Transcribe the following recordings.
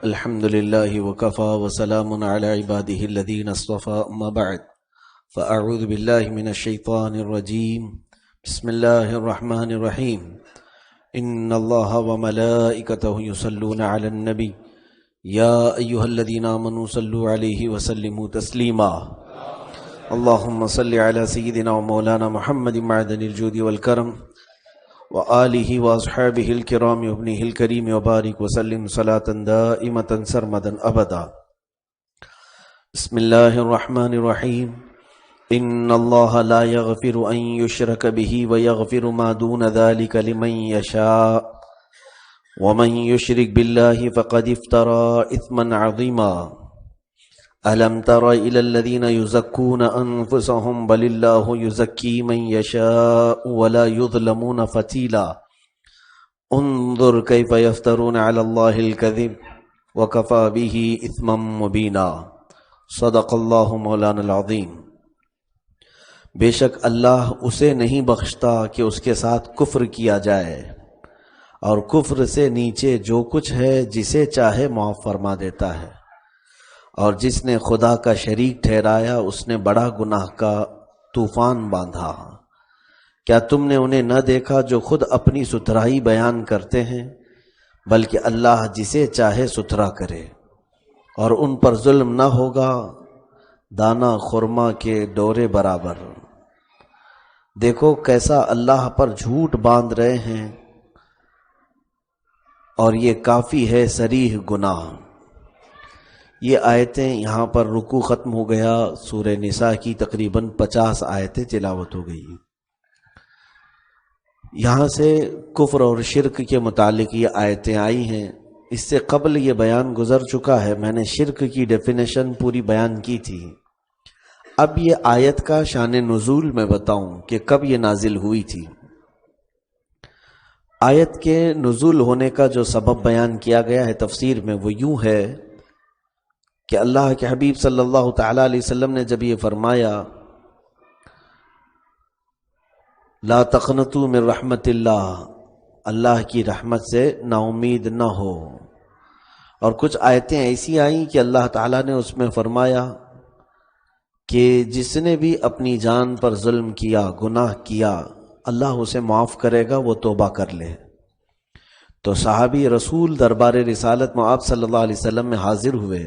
الحمد لله وكفى وسلام على عباده الذين اصطفى أما بعد فأعوذ بالله من الشيطان الرجيم بسم الله الرحمن الرحيم إن الله وملائكته يصلون على النبي يا أيها الذين آمنوا صلوا عليه وسلموا تسليما اللهم صل على سيدنا ومولانا محمد معدن الجود والكرم وآلہ واصحابہ الکرام وابنہ الکریم وبارک وسلم صلاة دائمة سرمدا ابدا بسم اللہ الرحمن الرحیم ان اللہ لا یغفر ان یشرک بہ ویغفر ما دون ذلک لمن یشاء ومن یشرک باللہ فقد افترى اثما عظیما ألم تر إلى الذين يزكون أنفسهم بل الله يزكي من يشاء ولا يظلمون فتيلا انظر كيف يفترون على الله الكذب وكفى به إثما مبينا صدق الله مولانا العظیم۔ بے شک اللہ اسے نہیں بخشتا کہ اس کے ساتھ کفر کیا جائے، اور کفر سے نیچے جو کچھ ہے جسے چاہے معاف فرما دیتا ہے، اور جس نے خدا کا شریک ٹھہرایا اس نے بڑا گناہ کا طوفان باندھا۔ کیا تم نے انہیں نہ دیکھا جو خود اپنی ستھرائی بیان کرتے ہیں؟ بلکہ اللہ جسے چاہے ستھرا کرے، اور ان پر ظلم نہ ہوگا دانہ خرما کے ڈورے برابر۔ دیکھو کیسا اللہ پر جھوٹ باندھ رہے ہیں، اور یہ کافی ہے صریح گناہ۔ یہ آیتیں یہاں پر رکوع ختم ہو گیا، سورہ نساء کی تقریباً 50 آیتیں تلاوت ہو گئی۔ یہاں سے کفر اور شرک کے متعلق یہ آیتیں آئی ہیں۔ اس سے قبل یہ بیان گزر چکا ہے، میں نے شرک کی ڈیفینیشن پوری بیان کی تھی۔ اب یہ آیت کا شان نزول میں بتاؤں کہ کب یہ نازل ہوئی تھی۔ آیت کے نزول ہونے کا جو سبب بیان کیا گیا ہے تفسیر میں وہ یوں ہے کہ اللہ کے حبیب صلی اللہ تعالیٰ علیہ وسلم نے جب یہ فرمایا لا تقنطوا من رحمت اللہ، اللہ کی رحمت سے نا امید نہ ہو، اور کچھ آیتیں ایسی آئیں کہ اللہ تعالیٰ نے اس میں فرمایا کہ جس نے بھی اپنی جان پر ظلم کیا، گناہ کیا، اللہ اسے معاف کرے گا، وہ توبہ کر لے۔ تو صحابی رسول دربار رسالت میں آپ صلی اللہ علیہ وسلم میں حاضر ہوئے،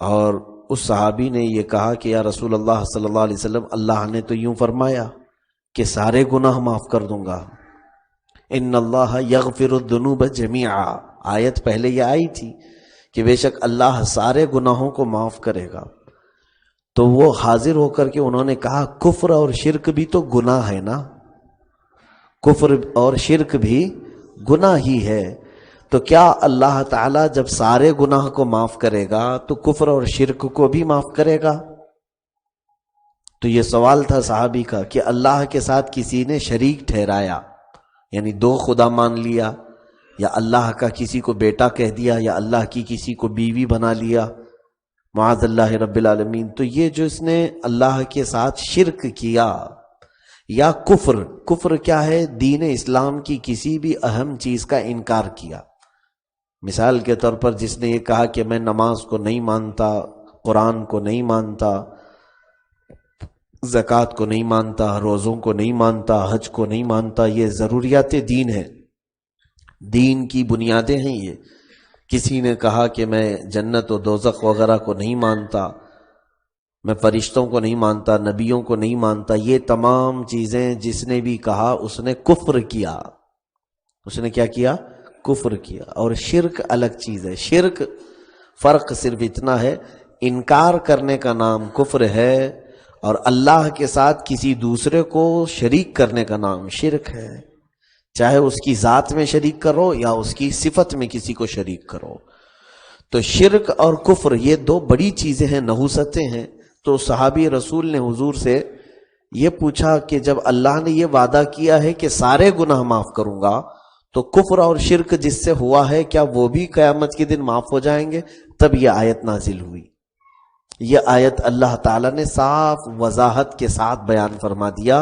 اور اس صحابی نے یہ کہا کہ یا رسول اللہ صلی اللہ علیہ وسلم، اللہ نے تو یوں فرمایا کہ سارے گناہ معاف کر دوں گا، ان اللہ یغفر الذنوب جمیعا۔ آیت پہلے یہ آئی تھی کہ بے شک اللہ سارے گناہوں کو معاف کرے گا۔ تو وہ حاضر ہو کر کے انہوں نے کہا کفر اور شرک بھی تو گناہ ہے نا، کفر اور شرک بھی گناہ ہی ہے، تو کیا اللہ تعالیٰ جب سارے گناہ کو معاف کرے گا تو کفر اور شرک کو بھی معاف کرے گا؟ تو یہ سوال تھا صحابی کا کہ اللہ کے ساتھ کسی نے شریک ٹھہرایا، یعنی دو خدا مان لیا، یا اللہ کا کسی کو بیٹا کہہ دیا، یا اللہ کی کسی کو بیوی بنا لیا، معاذ اللہ رب العالمین۔ تو یہ جو اس نے اللہ کے ساتھ شرک کیا یا کفر کیا ہے؟ دین اسلام کی کسی بھی اہم چیز کا انکار کیا۔ مثال کے طور پر جس نے یہ کہا کہ میں نماز کو نہیں مانتا، قرآن کو نہیں مانتا، زکوٰۃ کو نہیں مانتا، روزوں کو نہیں مانتا، حج کو نہیں مانتا، یہ ضروریات دین ہے، دین کی بنیادیں ہیں یہ۔ کسی نے کہا کہ میں جنت و دوزخ وغیرہ کو نہیں مانتا، میں فرشتوں کو نہیں مانتا، نبیوں کو نہیں مانتا، یہ تمام چیزیں جس نے بھی کہا اس نے کفر کیا۔ اس نے کیا کیا؟ کفر کیا۔ اور شرک الگ چیز ہے۔ شرک فرق صرف اتنا ہے، انکار کرنے کا نام کفر ہے، اور اللہ کے ساتھ کسی دوسرے کو شریک کرنے کا نام شرک ہے، چاہے اس کی ذات میں شریک کرو یا اس کی صفت میں کسی کو شریک کرو۔ تو شرک اور کفر یہ دو بڑی چیزیں ہیں، نحوستیں ہیں۔ تو صحابی رسول نے حضور سے یہ پوچھا کہ جب اللہ نے یہ وعدہ کیا ہے کہ سارے گناہ معاف کروں گا، تو کفر اور شرک جس سے ہوا ہے کیا وہ بھی قیامت کے دن معاف ہو جائیں گے؟ تب یہ آیت نازل ہوئی۔ یہ آیت اللہ تعالیٰ نے صاف وضاحت کے ساتھ بیان فرما دیا،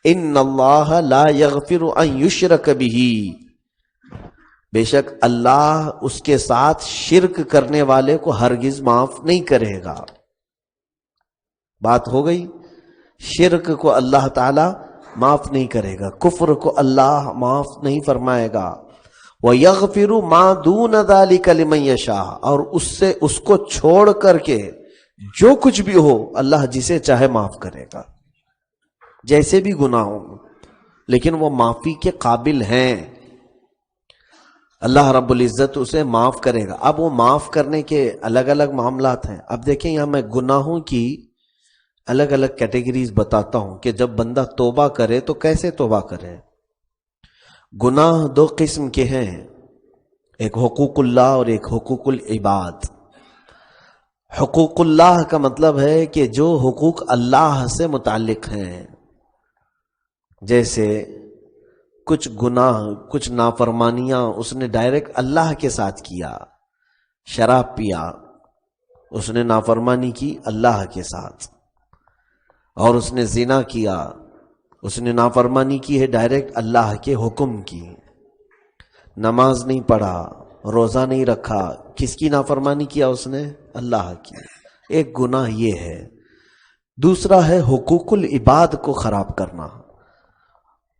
ان اللہ لا یغفر ان یشرک بہ، بے شک اللہ اس کے ساتھ شرک کرنے والے کو ہرگز معاف نہیں کرے گا. بات ہو گئی. شرک کو اللہ تعالی معاف نہیں کرے گا، کفر کو اللہ معاف نہیں فرمائے گا. وَيَغْفِرُ مَا دُونَ ذَلِكَ لِمَن يَشَاءُ، اور اس کو چھوڑ کر کے جو کچھ بھی ہو اللہ جسے چاہے معاف کرے گا، جیسے بھی گناہ ہوں، لیکن وہ معافی کے قابل ہیں. اللہ رب العزت اسے معاف کرے گا. اب وہ معاف کرنے کے الگ الگ معاملات ہیں. اب دیکھیں یہاں میں گناہوں کی الگ الگ کیٹیگریز بتاتا ہوں کہ جب بندہ توبہ کرے تو کیسے توبہ کرے. گناہ دو قسم کے ہیں، ایک حقوق اللہ اور ایک حقوق العباد. حقوق اللہ کا مطلب ہے کہ جو حقوق اللہ سے متعلق ہیں، جیسے کچھ گناہ، کچھ نافرمانیاں اس نے ڈائریکٹ اللہ کے ساتھ کیا. شراب پیا، اس نے نافرمانی کی اللہ کے ساتھ. اور اس نے زنا کیا، اس نے نافرمانی کی ہے ڈائریکٹ اللہ کے حکم کی. نماز نہیں پڑھا، روزہ نہیں رکھا، کس کی نافرمانی کیا اس نے؟ اللہ کی. ایک گناہ یہ ہے. دوسرا ہے حقوق العباد کو خراب کرنا.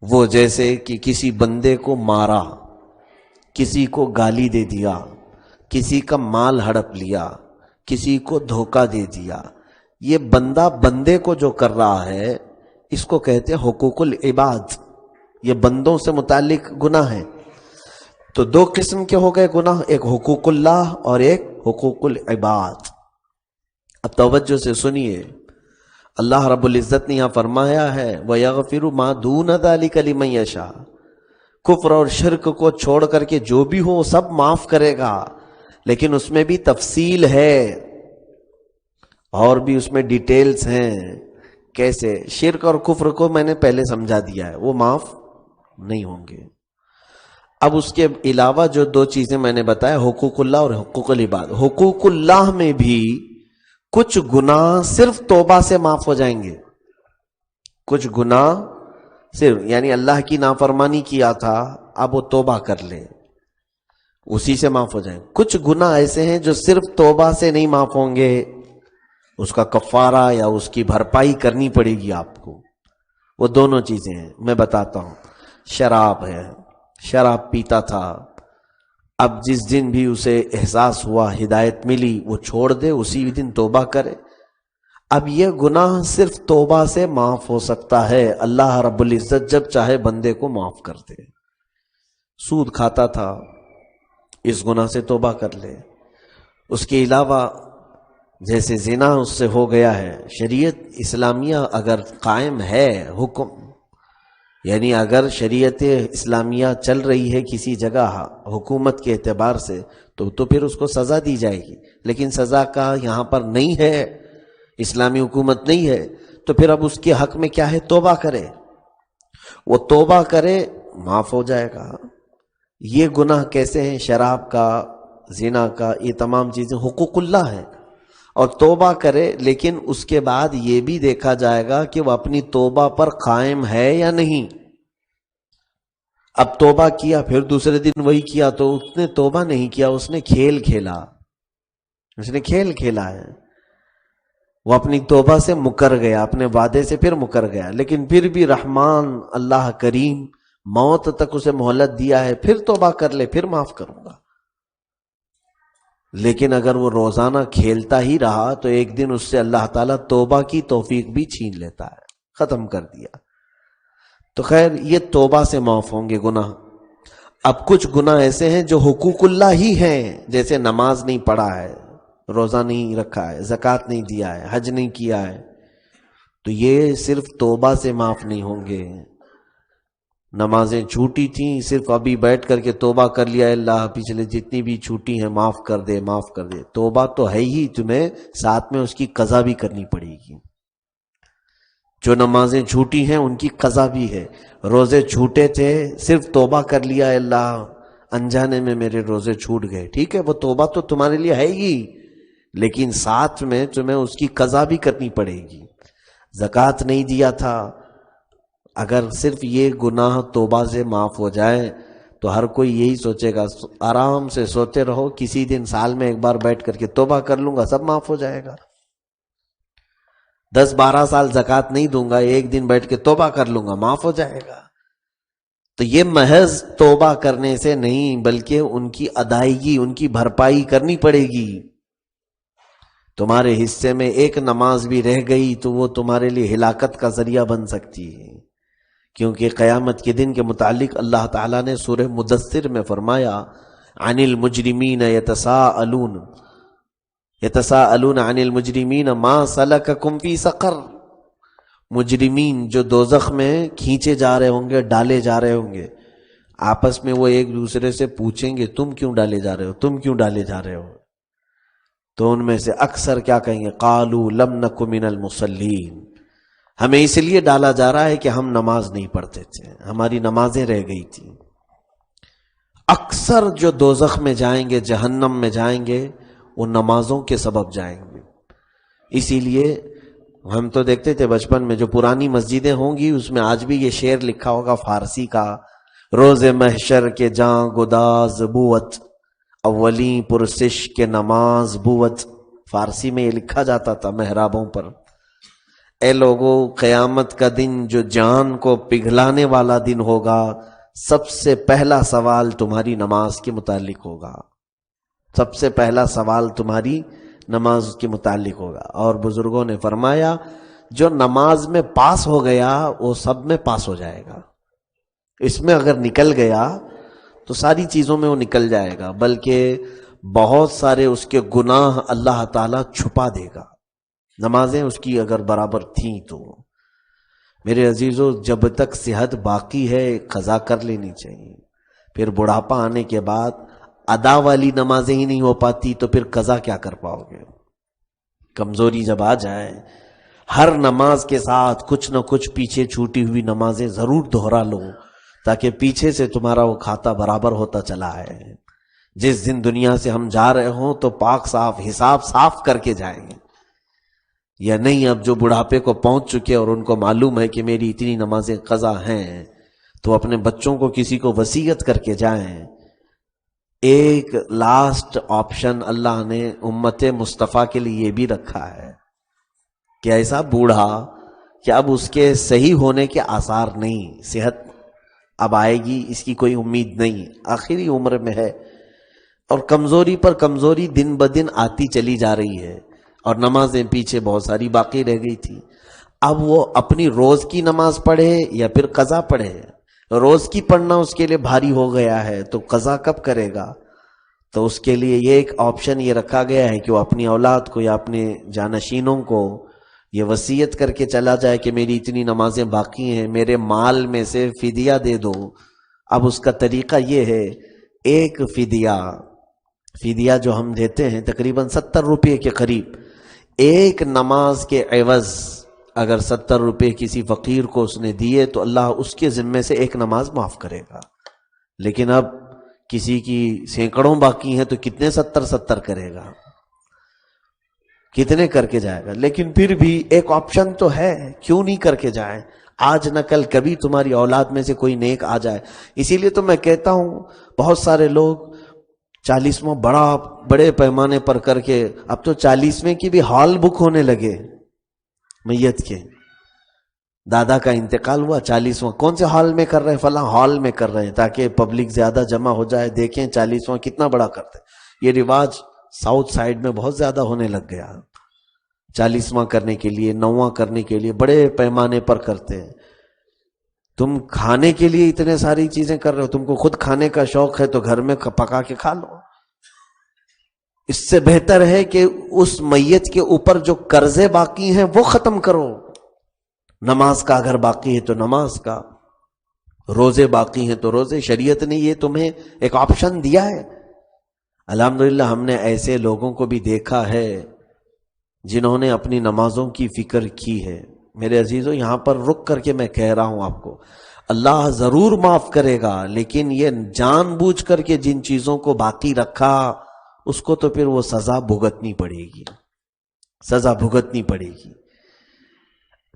وہ جیسے کہ کسی بندے کو مارا، کسی کو گالی دے دیا، کسی کا مال ہڑپ لیا، کسی کو دھوکہ دے دیا. یہ بندہ بندے کو جو کر رہا ہے اس کو کہتے ہیں حقوق العباد. یہ بندوں سے متعلق گناہ ہے. تو دو قسم کے ہو گئے گناہ، ایک حقوق اللہ اور ایک حقوق العباد. اب توجہ سے سنیے، اللہ رب العزت نے یہاں فرمایا ہے وَيَغْفِرُ مَا دُونَ ذَلِكَ لِمَن يَشَاءُ. کفر اور شرک کو چھوڑ کر کے جو بھی ہو سب معاف کرے گا، لیکن اس میں بھی تفصیل ہے اور بھی اس میں ڈیٹیلز ہیں. کیسے؟ شرک اور کفر کو میں نے پہلے سمجھا دیا ہے، وہ معاف نہیں ہوں گے. اب اس کے علاوہ جو دو چیزیں میں نے بتایا، حقوق اللہ اور حقوق العباد. حقوق اللہ میں بھی کچھ گناہ صرف توبہ سے معاف ہو جائیں گے. کچھ گناہ صرف، یعنی اللہ کی نافرمانی کیا تھا، اب وہ توبہ کر لے، اسی سے معاف ہو جائیں. کچھ گناہ ایسے ہیں جو صرف توبہ سے نہیں معاف ہوں گے، اس کا کفارہ یا اس کی بھرپائی کرنی پڑے گی آپ کو. وہ دونوں چیزیں ہیں، میں بتاتا ہوں. شراب ہے، شراب پیتا تھا، اب جس دن بھی اسے احساس ہوا، ہدایت ملی، وہ چھوڑ دے، اسی دن توبہ کرے. اب یہ گناہ صرف توبہ سے معاف ہو سکتا ہے. اللہ رب العزت جب چاہے بندے کو معاف کر دے. سود کھاتا تھا، اس گناہ سے توبہ کر لے. اس کے علاوہ جیسے زنا اس سے ہو گیا ہے، شریعت اسلامیہ اگر قائم ہے، حکم یعنی اگر شریعت اسلامیہ چل رہی ہے کسی جگہ حکومت کے اعتبار سے، تو پھر اس کو سزا دی جائے گی. لیکن سزا کا یہاں پر نہیں ہے، اسلامی حکومت نہیں ہے، تو پھر اب اس کے حق میں کیا ہے؟ توبہ کرے. وہ توبہ کرے، معاف ہو جائے گا. یہ گناہ کیسے ہیں؟ شراب کا، زنا کا، یہ تمام چیزیں حقوق اللہ ہے. اور توبہ کرے، لیکن اس کے بعد یہ بھی دیکھا جائے گا کہ وہ اپنی توبہ پر قائم ہے یا نہیں. اب توبہ کیا، پھر دوسرے دن وہی کیا، تو اس نے توبہ نہیں کیا، اس نے کھیل کھیلا. اس نے کھیل کھیلا ہے، وہ اپنی توبہ سے مکر گیا، اپنے وعدے سے پھر مکر گیا. لیکن پھر بھی رحمان اللہ کریم موت تک اسے مہلت دیا ہے، پھر توبہ کر لے، پھر معاف کروں گا. لیکن اگر وہ روزانہ کھیلتا ہی رہا تو ایک دن اس سے اللہ تعالیٰ توبہ کی توفیق بھی چھین لیتا ہے، ختم کر دیا. تو خیر، یہ توبہ سے معاف ہوں گے گناہ. اب کچھ گناہ ایسے ہیں جو حقوق اللہ ہی ہیں، جیسے نماز نہیں پڑھا ہے، روزہ نہیں رکھا ہے، زکوٰۃ نہیں دیا ہے، حج نہیں کیا ہے، تو یہ صرف توبہ سے معاف نہیں ہوں گے. نمازیں چھوٹی تھیں، صرف ابھی بیٹھ کر کے توبہ کر لیا، اللہ پچھلے جتنی بھی چھوٹی ہیں معاف کر دے، معاف کر دے. توبہ تو ہے ہی، تمہیں ساتھ میں اس کی قضا بھی کرنی پڑے گی. جو نمازیں چھوٹی ہیں ان کی قضا بھی ہے. روزے چھوٹے تھے، صرف توبہ کر لیا، اللہ انجانے میں میرے روزے چھوٹ گئے، ٹھیک ہے، وہ توبہ تو تمہارے لیے ہے ہی، لیکن ساتھ میں تمہیں اس کی قضا بھی کرنی پڑے گی. زکوٰۃ نہیں دیا تھا، اگر صرف یہ گناہ توبہ سے معاف ہو جائے تو ہر کوئی یہی سوچے گا آرام سے سوتے رہو، کسی دن سال میں ایک بار بیٹھ کر کے توبہ کر لوں گا، سب معاف ہو جائے گا۔ 10-12 سال زکوٰۃ نہیں دوں گا، ایک دن بیٹھ کے توبہ کر لوں گا، معاف ہو جائے گا۔ تو یہ محض توبہ کرنے سے نہیں، بلکہ ان کی ادائیگی، ان کی بھرپائی کرنی پڑے گی۔ تمہارے حصے میں ایک نماز بھی رہ گئی تو وہ تمہارے لیے ہلاکت کا ذریعہ بن سکتی ہے، کیونکہ قیامت کے دن کے متعلق اللہ تعالیٰ نے سورہ مدثر میں فرمایا عن المجرمین یتساءلون عن المجرمین ما سلککم فی سقر۔ مجرمین جو دوزخ میں کھینچے جا رہے ہوں گے، ڈالے جا رہے ہوں گے، آپس میں وہ ایک دوسرے سے پوچھیں گے تم کیوں ڈالے جا رہے ہو، تم کیوں ڈالے جا رہے ہو؟ تو ان میں سے اکثر کیا کہیں گے؟ قالوا لم نک من المصلین، ہمیں اس لیے ڈالا جا رہا ہے کہ ہم نماز نہیں پڑھتے تھے، ہماری نمازیں رہ گئی تھیں۔ اکثر جو دوزخ میں جائیں گے، جہنم میں جائیں گے، وہ نمازوں کے سبب جائیں گے۔ اسی لیے ہم تو دیکھتے تھے بچپن میں، جو پرانی مسجدیں ہوں گی اس میں آج بھی یہ شعر لکھا ہوگا فارسی کا، روز محشر کے جاں گداز بوت، اولیں پرسش کے نماز بوت۔ فارسی میں یہ لکھا جاتا تھا محرابوں پر۔ اے لوگو، قیامت کا دن جو جان کو پگھلانے والا دن ہوگا، سب سے پہلا سوال تمہاری نماز کے متعلق ہوگا، سب سے پہلا سوال تمہاری نماز کے متعلق ہوگا۔ اور بزرگوں نے فرمایا جو نماز میں پاس ہو گیا وہ سب میں پاس ہو جائے گا، اس میں اگر نکل گیا تو ساری چیزوں میں وہ نکل جائے گا، بلکہ بہت سارے اس کے گناہ اللہ تعالیٰ چھپا دے گا۔ نمازیں اس کی اگر برابر تھیں تو میرے عزیزو، جب تک صحت باقی ہے قضا کر لینی چاہیے۔ پھر بڑھاپا آنے کے بعد ادا والی نمازیں ہی نہیں ہو پاتی تو پھر قضا کیا کر پاؤ گے؟ کمزوری جب آ جائے، ہر نماز کے ساتھ کچھ نہ کچھ پیچھے چھوٹی ہوئی نمازیں ضرور دہرا لو، تاکہ پیچھے سے تمہارا وہ کھاتا برابر ہوتا چلا ہے۔ جس دن دنیا سے ہم جا رہے ہوں تو پاک صاف حساب صاف کر کے جائیں گے، یا نہیں اب جو بڑھاپے کو پہنچ چکے اور ان کو معلوم ہے کہ میری اتنی نمازیں قضا ہیں، تو اپنے بچوں کو کسی کو وصیت کر کے جائیں۔ ایک لاسٹ آپشن اللہ نے امت مصطفیٰ کے لیے یہ بھی رکھا ہے کہ ایسا بوڑھا کہ اب اس کے صحیح ہونے کے آثار نہیں، صحت اب آئے گی اس کی کوئی امید نہیں، آخری عمر میں ہے، اور کمزوری پر کمزوری دن بدن آتی چلی جا رہی ہے، اور نمازیں پیچھے بہت ساری باقی رہ گئی تھی۔ اب وہ اپنی روز کی نماز پڑھے یا پھر قضا پڑھے؟ روز کی پڑھنا اس کے لیے بھاری ہو گیا ہے تو قضا کب کرے گا؟ تو اس کے لیے یہ ایک آپشن یہ رکھا گیا ہے کہ وہ اپنی اولاد کو یا اپنے جانشینوں کو یہ وصیت کر کے چلا جائے کہ میری اتنی نمازیں باقی ہیں، میرے مال میں سے فدیہ دے دو۔ اب اس کا طریقہ یہ ہے، ایک فدیہ جو ہم دیتے ہیں تقریباً 70 روپے کے قریب، ایک نماز کے عوض اگر 70 روپے کسی فقیر کو اس نے دیے تو اللہ اس کے ذمے سے ایک نماز معاف کرے گا۔ لیکن اب کسی کی سینکڑوں باقی ہیں تو کتنے 70 کرے گا، کتنے کر کے جائے گا؟ لیکن پھر بھی ایک آپشن تو ہے، کیوں نہیں کر کے جائیں؟ آج نہ کل کبھی تمہاری اولاد میں سے کوئی نیک آ جائے۔ اسی لیے تو میں کہتا ہوں بہت سارے لوگ 40واں بڑے پیمانے پر کر کے، اب تو 40ویں کی بھی ہال بک ہونے لگے، میت کے دادا کا انتقال ہوا 40واں، کون سے ہال میں کر رہے ہیں؟ فلاں ہال میں کر رہے ہیں تاکہ پبلک زیادہ جمع ہو جائے، دیکھیں 40واں کتنا بڑا کرتے ہیں۔ یہ رواج ساؤتھ سائیڈ میں بہت زیادہ ہونے لگ گیا، 40واں کرنے کے لیے، 9واں کرنے کے لیے بڑے پیمانے پر کرتے ہیں۔ تم کھانے کے لیے اتنے ساری چیزیں کر رہے ہو، تم کو خود کھانے کا شوق ہے تو گھر میں پکا کے کھا لو۔ اس سے بہتر ہے کہ اس میت کے اوپر جو قرضے باقی ہیں وہ ختم کرو۔ نماز کا اگر باقی ہے تو نماز کا، روزے باقی ہیں تو روزے۔ شریعت نے یہ تمہیں ایک آپشن دیا ہے۔ الحمدللہ ہم نے ایسے لوگوں کو بھی دیکھا ہے جنہوں نے اپنی نمازوں کی فکر کی ہے۔ میرے عزیزو، یہاں پر رک کر کے میں کہہ رہا ہوں آپ کو، اللہ ضرور معاف کرے گا، لیکن یہ جان بوجھ کر کے جن چیزوں کو باقی رکھا اس کو تو پھر وہ سزا بھگتنی پڑے گی، سزا بھگتنی پڑے گی۔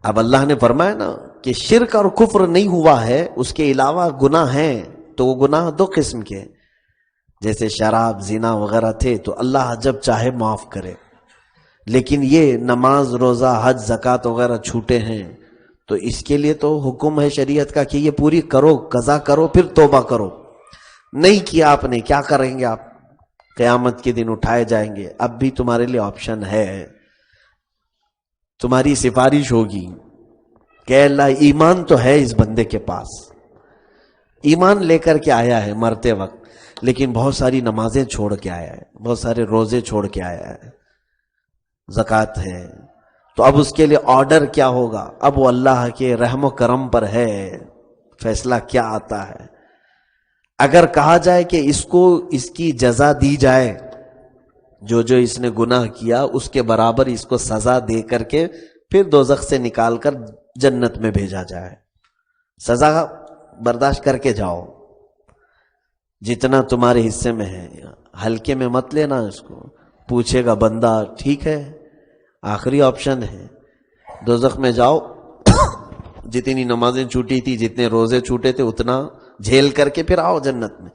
اب اللہ نے فرمایا نا کہ شرک اور کفر نہیں ہوا ہے، اس کے علاوہ گناہ ہیں، تو وہ گناہ دو قسم کے، جیسے شراب زنا وغیرہ تھے تو اللہ جب چاہے معاف کرے، لیکن یہ نماز روزہ حج زکوٰۃ وغیرہ چھوٹے ہیں تو اس کے لیے تو حکم ہے شریعت کا کہ یہ پوری کرو، قضا کرو، پھر توبہ کرو۔ نہیں کیا آپ نے، کیا کریں گے آپ؟ قیامت کے دن اٹھائے جائیں گے۔ اب بھی تمہارے لیے آپشن ہے، تمہاری سفارش ہوگی کہ اللہ ایمان تو ہے اس بندے کے پاس، ایمان لے کر کے آیا ہے مرتے وقت، لیکن بہت ساری نمازیں چھوڑ کے آیا ہے، بہت سارے روزے چھوڑ کے آیا ہے، زکوٰۃ ہے، تو اب اس کے لیے آرڈر کیا ہوگا؟ اب وہ اللہ کے رحم و کرم پر ہے، فیصلہ کیا آتا ہے۔ اگر کہا جائے کہ اس کو اس کی جزا دی جائے، جو اس نے گناہ کیا اس کے برابر اس کو سزا دے کر کے پھر دوزخ سے نکال کر جنت میں بھیجا جائے، سزا برداشت کر کے جاؤ، جتنا تمہارے حصے میں ہے، ہلکے میں مت لینا اس کو۔ پوچھے گا بندہ، ٹھیک ہے آخری آپشن ہے، دوزخ میں جاؤ، جتنی نمازیں چھوٹی تھی، جتنے روزے چھوٹے تھے، اتنا جھیل کر کے پھر آؤ جنت میں۔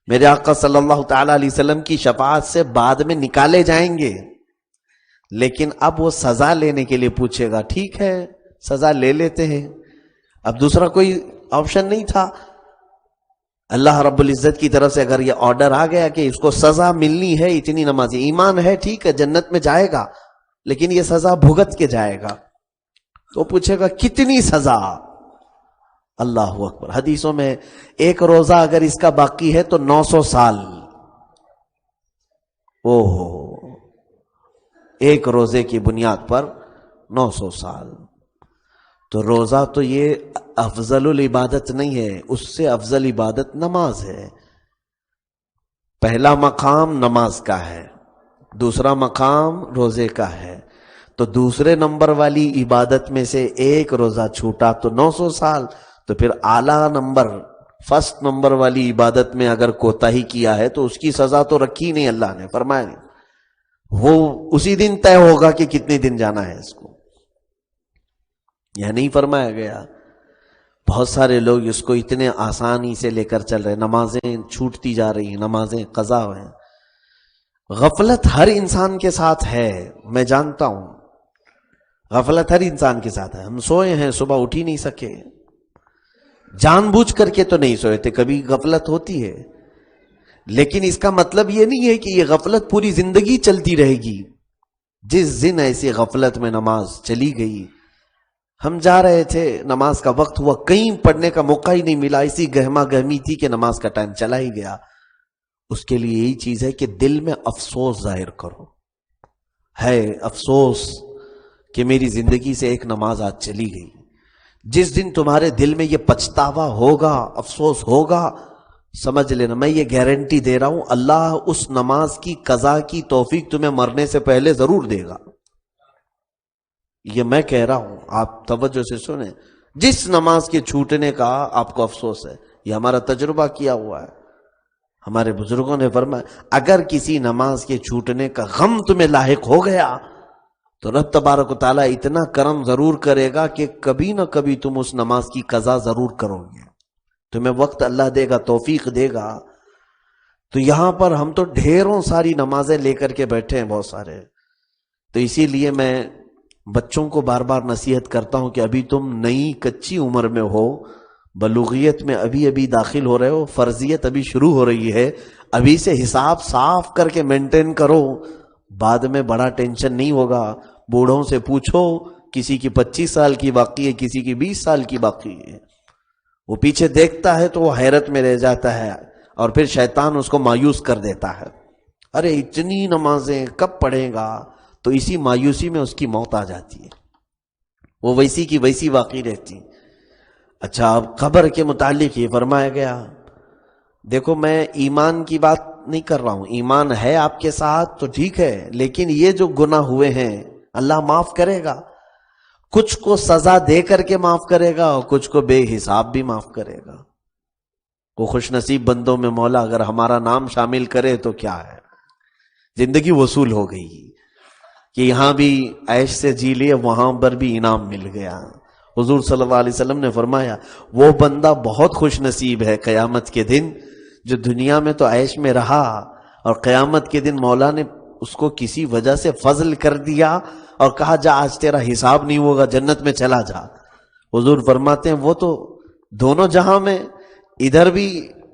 میرے آقا صلی اللہ تعالی علیہ وسلم کی شفاعت سے بعد میں نکالے جائیں گے، لیکن اب وہ سزا لینے کے لیے پوچھے گا، ٹھیک ہے سزا لے لیتے ہیں، اب دوسرا کوئی آپشن نہیں تھا۔ اللہ رب العزت کی طرف سے اگر یہ آرڈر آ گیا کہ اس کو سزا ملنی ہے، اتنی نمازیں، ایمان ہے، ٹھیک ہے جنت میں جائے گا، لیکن یہ سزا بھگت کے جائے گا، تو پوچھے گا کتنی سزا؟ اللہ اکبر۔ حدیثوں میں ایک روزہ اگر اس کا باقی ہے تو 900 سال، ایک روزے کی بنیاد پر 900 سال۔ تو روزہ تو یہ افضل العبادت نہیں ہے، اس سے افضل عبادت نماز ہے۔ پہلا مقام نماز کا ہے، دوسرا مقام روزے کا ہے، تو دوسرے نمبر والی عبادت میں سے ایک روزہ چھوٹا تو 900 سال، تو پھر اعلیٰ نمبر فرسٹ نمبر والی عبادت میں اگر کوتاہی کیا ہے تو اس کی سزا تو رکھی نہیں، اللہ نے فرمایا نہیں، وہ اسی دن طے ہوگا کہ کتنے دن جانا ہے اس کو، یہ نہیں فرمایا گیا۔ بہت سارے لوگ اس کو اتنے آسانی سے لے کر چل رہے، نمازیں چھوٹتی جا رہی ہیں، نمازیں قضا ہیں۔ غفلت ہر انسان کے ساتھ ہے، میں جانتا ہوں غفلت ہر انسان کے ساتھ ہے۔ ہم سوئے ہیں، صبح اٹھ ہی نہیں سکے، جان بوجھ کر کے تو نہیں سوئے تھے، کبھی غفلت ہوتی ہے، لیکن اس کا مطلب یہ نہیں ہے کہ یہ غفلت پوری زندگی چلتی رہے گی۔ جس دن ایسی غفلت میں نماز چلی گئی، ہم جا رہے تھے، نماز کا وقت ہوا، کہیں پڑھنے کا موقع ہی نہیں ملا، اسی گہما گہمی تھی کہ نماز کا ٹائم چلا ہی گیا، اس کے لیے یہی چیز ہے کہ دل میں افسوس ظاہر کرو، ہے افسوس کہ میری زندگی سے ایک نماز آج چلی گئی۔ جس دن تمہارے دل میں یہ پچھتاوا ہوگا، افسوس ہوگا، سمجھ لینا میں یہ گارنٹی دے رہا ہوں، اللہ اس نماز کی قضا کی توفیق تمہیں مرنے سے پہلے ضرور دے گا۔ یہ میں کہہ رہا ہوں، آپ توجہ سے سنیں، جس نماز کے چھوٹنے کا آپ کو افسوس ہے، یہ ہمارا تجربہ کیا ہوا ہے، ہمارے بزرگوں نے فرمایا اگر کسی نماز کے چھوٹنے کا غم تمہیں لاحق ہو گیا تو رب تبارک و تعالیٰ اتنا کرم ضرور کرے گا کہ کبھی نہ کبھی تم اس نماز کی قضا ضرور کرو گے، تمہیں وقت اللہ دے گا، توفیق دے گا۔ تو یہاں پر ہم تو ڈھیروں ساری نمازیں لے کر کے بیٹھے ہیں بہت سارے، تو اسی لیے میں بچوں کو بار بار نصیحت کرتا ہوں کہ ابھی تم نئی کچی عمر میں ہو، بلوغیت میں ابھی داخل ہو رہے ہو، فرضیت ابھی شروع ہو رہی ہے، ابھی سے حساب صاف کر کے مینٹین کرو، بعد میں بڑا ٹینشن نہیں ہوگا۔ بوڑھوں سے پوچھو، کسی کی 25 سال کی باقی ہے، کسی کی 20 سال کی باقی ہے، وہ پیچھے دیکھتا ہے تو وہ حیرت میں رہ جاتا ہے، اور پھر شیطان اس کو مایوس کر دیتا ہے، ارے اتنی نمازیں کب پڑھے گا؟ تو اسی مایوسی میں اس کی موت آ جاتی ہے، وہ ویسی کی ویسی باقی رہتی۔ اچھا، اب قبر کے متعلق یہ فرمایا گیا، دیکھو میں ایمان کی بات نہیں کر رہا ہوں، ایمان ہے آپ کے ساتھ تو ٹھیک ہے، لیکن یہ جو گناہ ہوئے ہیں اللہ معاف کرے گا، کچھ کو سزا دے کر کے معاف کرے گا اور کچھ کو بے حساب بھی معاف کرے گا۔ وہ خوش نصیب بندوں میں مولا اگر ہمارا نام شامل کرے تو کیا ہے، زندگی وصول ہو گئی کہ یہاں بھی عیش سے جی لیے، وہاں پر بھی انعام مل گیا، حضور صلی اللہ علیہ وسلم نے فرمایا وہ بندہ بہت خوش نصیب ہے قیامت کے دن جو دنیا میں تو عیش میں رہا اور قیامت کے دن مولا نے اس کو کسی وجہ سے فضل کر دیا اور کہا جا آج تیرا حساب نہیں ہوگا، جنت میں چلا جا۔ حضور فرماتے ہیں وہ تو دونوں جہاں میں ادھر بھی